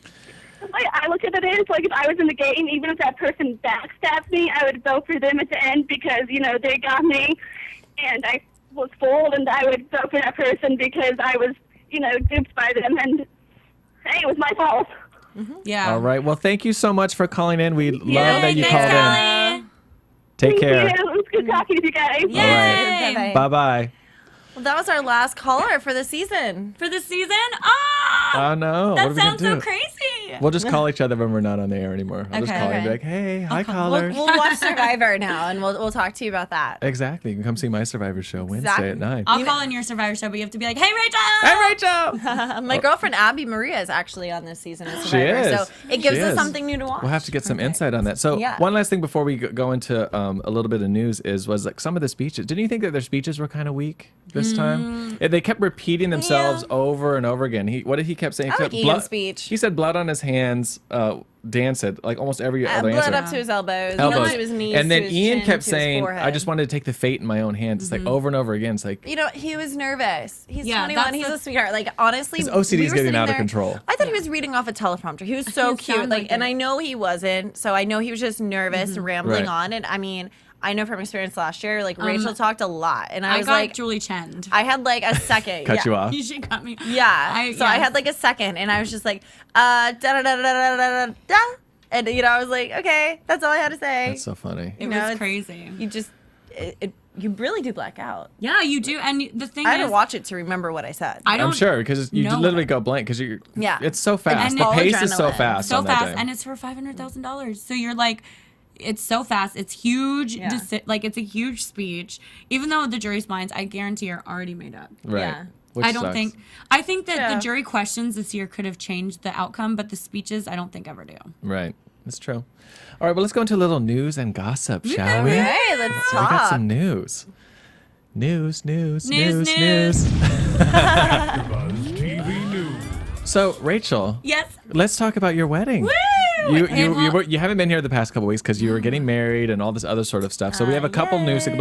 S15: Like, I look at it as, like, if I was in the game, even if that person backstabbed me, I would vote for them at the end because, you know, they got me, and I was fooled, and I would vote for that person because I was, you know, duped by them, and, hey, it was my fault.
S9: Yeah.
S8: All right. Well, thank you so much for calling in. We love that you
S9: thanks,
S8: called
S9: Kelly.
S8: in. Take care.
S15: Thank you. It was good talking to you guys.
S8: All right.
S11: Bye-bye.
S8: Bye-bye.
S11: Well, that was our last caller for the season.
S9: For the season? Ah!
S8: Oh, no.
S9: That
S8: What are we
S9: sounds
S8: gonna
S9: so
S8: do?
S9: crazy.
S8: We'll just call each other when we're not on the air anymore. I'll just
S9: Okay.
S8: call you and be
S11: Okay.
S8: like, hey, hi, callers.
S11: We'll watch Survivor now, and we'll talk to you about that.
S8: Exactly. You can come see my Survivor show Wednesday at 9.
S9: I'll call in your Survivor show, but you have to be like, hey, Rachel!
S8: Hey, Rachel!
S11: My girlfriend Abby Maria is actually on this season of
S8: She
S11: Survivor,
S8: is.
S11: so it gives
S8: She
S11: us
S8: is.
S11: something new to watch.
S8: We'll have to get some insight on that. So
S11: Yeah.
S8: one last thing before we go into a little bit of news was like some of the speeches. Didn't you think that their speeches were kind of weak this time? They kept repeating themselves over and over again. What did he kept saying?
S11: I like Ian's speech.
S8: He said blood on his hands. Dan said like almost every other
S11: blood
S8: answer.
S11: up to his elbows, blood to his knees,
S8: and then
S11: to his
S8: Ian
S11: chin,
S8: kept
S11: to his
S8: saying,
S11: forehead.
S8: "I just wanted to take the fate in my own hands." It's like over and over again. It's like
S11: You know, he was nervous. He's
S9: Yeah,
S11: 21.
S9: that's
S11: He's
S9: the-
S11: a sweetheart. Like, honestly,
S8: his OCD
S11: we
S8: is
S11: were
S8: getting
S11: sitting
S8: out of
S11: there-
S8: control.
S11: I thought he was reading off a teleprompter. He was so
S9: He
S11: cute.
S9: sounded like
S11: and
S9: it.
S11: I know he wasn't. So I know he was just nervous and rambling
S8: Right.
S11: on. And I mean, I know from experience last year, like Rachel talked a lot. And I
S9: I
S11: was
S9: got
S11: like,
S9: Julie Chened.
S11: I had like a second.
S8: Cut you off.
S9: You should cut me.
S11: Yeah. So I had like a second. And I was just like, da da da da da da da da. And, you know, I was like, okay, that's all I had to say.
S8: That's so funny.
S9: It
S11: know,
S9: was
S11: it's-
S9: crazy.
S11: You just, you really do black out.
S9: Yeah, you do. And the thing
S11: I had
S9: is,
S11: to watch it to remember what I said.
S9: I don't
S8: I'm sure because you
S9: know
S8: literally
S9: it.
S8: go blank because you're.
S11: Yeah.
S8: It's so fast.
S9: And
S8: The
S9: all
S8: pace is so
S11: adrenaline.
S8: fast.
S9: so
S8: on that
S9: fast,
S8: day.
S9: and it's for $500,000. So you're like, it's so fast. It's huge.
S11: Yeah.
S9: Like it's a huge speech. Even though the jury's minds, I guarantee, are already made up.
S8: Right.
S11: Yeah.
S8: Which
S9: I don't
S8: sucks.
S9: think. I think that
S11: Yeah.
S9: the jury questions this year could have changed the outcome, but the speeches, I don't think ever do.
S8: Right. That's true. All right. Well, let's go into a little news and gossip, shall we?
S11: Hey, let's
S8: We got
S11: talk.
S8: some news. News.
S9: News.
S5: AfterBuzz TV News.
S8: So, Rachel,
S9: Yes.
S8: let's talk about your wedding.
S9: Woo!
S8: You haven't been here the past couple weeks because you were getting married and all this other sort of stuff. So we have a couple news. But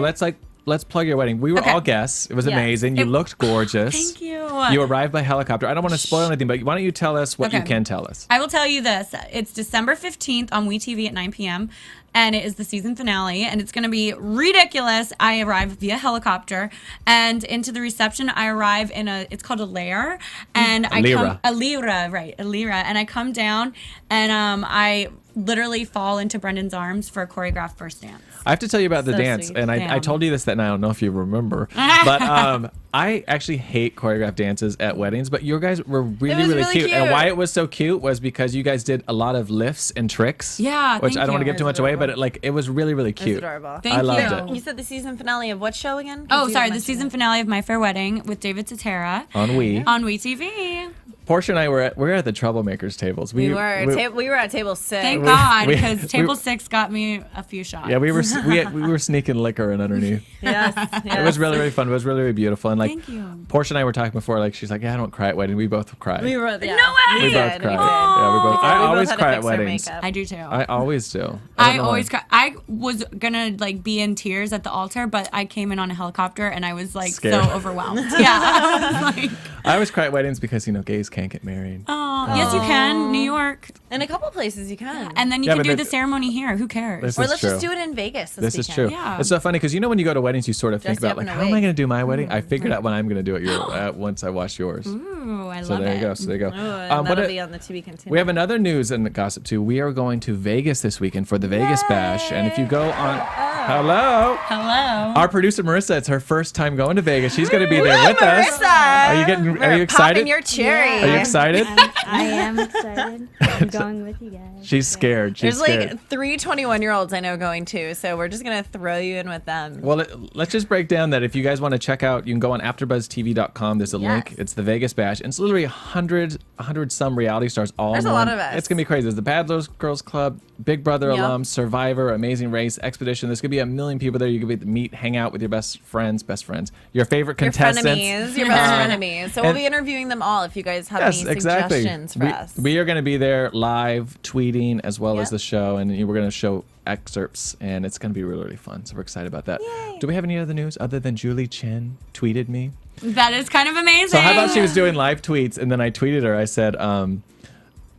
S8: let's plug your wedding. We were
S9: Okay.
S8: all guests. It was
S11: Yes.
S8: amazing. You looked gorgeous.
S9: Thank you.
S8: You arrived by helicopter. I don't want to spoil anything, but why don't you tell us what you
S9: Okay.
S8: can tell us?
S9: I will tell you this. It's December 15th on WeTV at 9 p.m. And it is the season finale. And it's going to be ridiculous. I arrive via helicopter. And into the reception, I arrive in it's called a lair. And I come, a lira, right. A lira. And I come down and I literally fall into Brendan's arms for a choreographed first dance.
S8: I have to tell you about the
S9: So
S8: dance,
S9: sweet.
S8: and I
S9: Damn.
S8: told you this that night. I don't know if you remember, but I actually hate choreographed dances at weddings. But your guys were really,
S11: was
S8: really
S11: really
S8: cute. And
S11: cute.
S8: why it was so cute was because you guys did a lot of lifts and tricks.
S9: Yeah,
S8: which
S9: thank
S8: I don't want to
S9: you.
S8: give too much away, but it was really, really
S11: It's
S8: cute.
S11: adorable.
S9: Thank
S8: I loved
S9: you.
S8: it.
S11: You said the season finale of what show again?
S9: Oh,
S11: 'Cause you
S9: sorry. The
S11: mentioned
S9: season
S11: it.
S9: finale of My Fair Wedding with David Cetera
S8: On We.
S9: on WeTV.
S8: Porsche and I were at the troublemakers tables.
S11: We were at table 6.
S9: Thank God,
S8: we-
S9: because
S8: we-
S9: table 6 got me a few shots.
S8: Yeah, we were sneaking liquor in underneath.
S11: Yes,
S8: It was really, really fun. It was really, really beautiful. fun. Like,
S9: thank you.
S8: Porsche and I were talking before. Like, she's like, yeah, I don't cry at weddings. We both cried.
S11: We were, yeah.
S9: No way.
S8: We both cried. Yeah, we both. I always cry at weddings.
S9: I do too.
S8: I always do.
S9: I always cry. I was gonna like be in tears at the altar, but I came in on a helicopter and I was like
S8: Scared.
S9: so overwhelmed. Yeah.
S8: I always cry at weddings because gays can't get married.
S9: Oh, yes, you can. New York.
S11: In a couple places you can.
S9: And then you
S8: Yeah,
S9: can
S8: but
S9: do
S8: the-
S9: the ceremony here. Who cares?
S8: This
S11: Or
S8: is
S11: let's
S8: true.
S11: just do it in Vegas
S8: This is
S11: weekend.
S8: true.
S9: Yeah.
S8: It's so funny because when you go to weddings, you sort of think
S11: Dress
S8: about
S11: up
S8: like,
S11: in a
S8: how am I
S11: wig.
S8: going to do my wedding? I figured out when I'm going to do it once I watch yours.
S9: Ooh, I
S8: So
S9: love
S8: there
S9: it.
S8: you go. So there you go.
S11: Oh,
S8: What
S11: that'll
S8: a-
S11: be on the to be continued.
S8: we have another news and gossip too. We are going to Vegas this weekend for the Vegas Bash, and if you go on, hello, our producer Marissa, it's her first time going to Vegas. She's going to be there with us. Are you getting? Are you excited?
S11: Popping your cherry.
S8: Are you excited?
S16: I am excited. I'm going with you guys.
S8: She's scared. She's
S11: There's
S8: scared.
S11: like 3 21-year-olds I know going too, so we're just gonna throw you in with them.
S8: Well, let's just break down that if you guys want to check out, you can go on AfterBuzzTV.com. There's a link. It's the Vegas Bash. And it's literally 100 some reality stars all
S11: There's
S8: in
S11: a
S8: one.
S11: lot of us.
S8: It's going to be crazy. There's the Bad Girls Club, Big Brother
S11: Yep.
S8: alums, Survivor, Amazing Race, Expedition. There's going to be a million people there. You can meet, hang out with your best friends, your favorite contestants.
S11: Your best frenemies. So we'll
S8: And-
S11: be interviewing them all if you guys have
S8: Yes,
S11: any
S8: exactly.
S11: suggestions for us.
S8: We are going to be there live tweeting as well as
S11: Yep.
S8: the show, and we're going to show excerpts, and it's going to be really, really fun. So we're excited about that. Do we have any other news other than Julie Chen tweeted me?
S9: That is kind of amazing.
S8: So how about she was doing live tweets, and then I tweeted her. I said,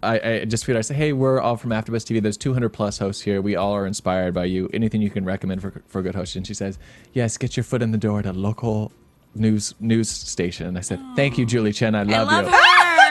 S8: I just tweeted. I said, hey, we're all from AfterBuzz TV. There's 200 plus hosts here. We all are inspired by you. Anything you can recommend for good hosts? And she says, yes, get your foot in the door at a local news station. And I said, thank you, Julie Chen. I love you.
S11: her.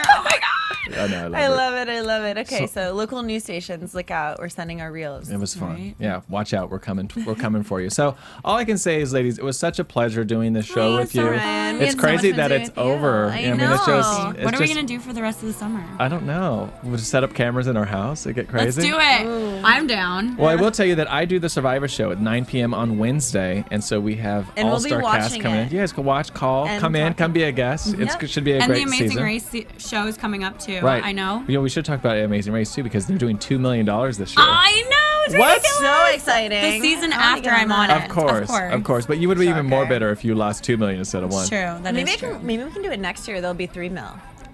S9: Oh my God.
S8: I know,
S11: I love it. I love it. Okay, so local news stations, look out. We're sending our reels.
S8: It was fun.
S9: Right.
S8: Yeah, watch out. We're coming. We're coming for you. So all I can say is, ladies, it was such a pleasure doing this show with you.
S11: Ryan. We
S8: It's
S11: had so
S8: crazy
S11: much fun
S8: that
S11: doing
S8: it's
S11: it with you.
S8: over.
S11: I
S8: mean, it's just.
S11: know.
S8: It's
S9: What are we
S8: just-
S9: gonna do for the rest of the summer?
S8: I don't know. We'll just set up cameras in our house. It get crazy.
S9: Let's do it. I'm down.
S8: Well, I will tell you that I do the Survivor show at 9 p.m. on Wednesday, and so we have
S11: And we'll be
S8: all-star cast
S11: watching
S8: coming in.
S11: it.
S8: You guys can watch, call,
S11: And
S8: come in,
S11: talk.
S8: come be a guest.
S11: Yep.
S8: It should be a
S9: And
S8: great
S9: the Amazing
S8: season.
S9: Race show is coming up too.
S8: Right.
S9: I know.
S8: You know, we should talk about Amazing Race too because they're doing $2 million this year.
S9: I know. It's
S8: What?
S9: ridiculous.
S11: So exciting.
S9: The season
S11: I wanna
S9: after
S11: get on
S9: I'm on
S11: that.
S9: it.
S8: Of course. But you would be even more
S11: Shocker.
S8: bitter if you lost $2 million instead of
S9: It's
S8: $1
S9: true. That
S11: Maybe
S9: is true.
S11: maybe we can do it next year. There'll be 3 mil.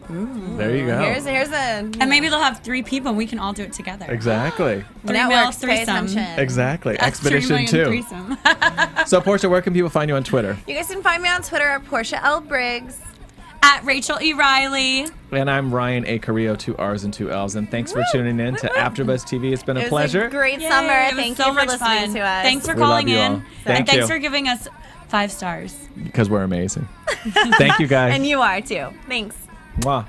S8: There you go.
S11: Here's a
S9: And maybe they'll have 3 people and we can all do it together.
S8: Exactly.
S9: 3 mil
S11: networks pay
S9: threesome.
S11: attention.
S8: Exactly.
S9: That's 3
S8: Expedition
S9: million
S8: 2.
S9: threesome.
S8: So, Portia, where can people find you on Twitter?
S11: You guys can find me on Twitter at Porsche L. Briggs.
S9: At Rachel E. Reilly.
S8: And I'm Ryan A. Carrillo, 2 R's and 2 L's. And thanks for tuning in to AfterBuzz TV. It's been a pleasure.
S11: It was a great
S9: Yay,
S11: summer.
S9: it was
S11: Thank
S9: so
S11: you for
S9: much
S11: listening
S9: fun.
S11: to us.
S9: Thanks for
S8: We love
S9: calling
S8: you
S9: in.
S8: all. Thank
S9: and thanks
S8: you.
S9: for giving us 5 stars.
S8: Because we're amazing. Thank you, guys.
S11: And you are too. Thanks.
S8: Mwah.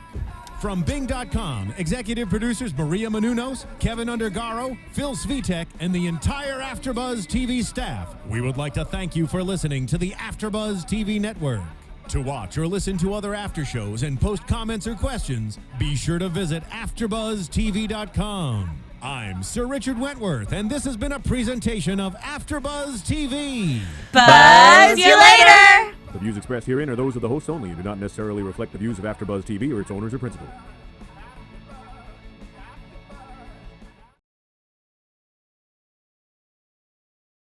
S7: From Bing.com, executive producers Maria Menounos, Kevin Undergaro, Phil Svitek, and the entire AfterBuzz TV staff, we would like to thank you for listening to the AfterBuzz TV network. To watch or listen to other after shows and post comments or questions, be sure to visit AfterBuzzTV.com. I'm Sir Richard Wentworth, and this has been a presentation of AfterBuzz TV.
S9: Buzz you later!
S5: The views expressed herein are those of the hosts only and do not necessarily reflect the views of AfterBuzz TV or its owners or principals.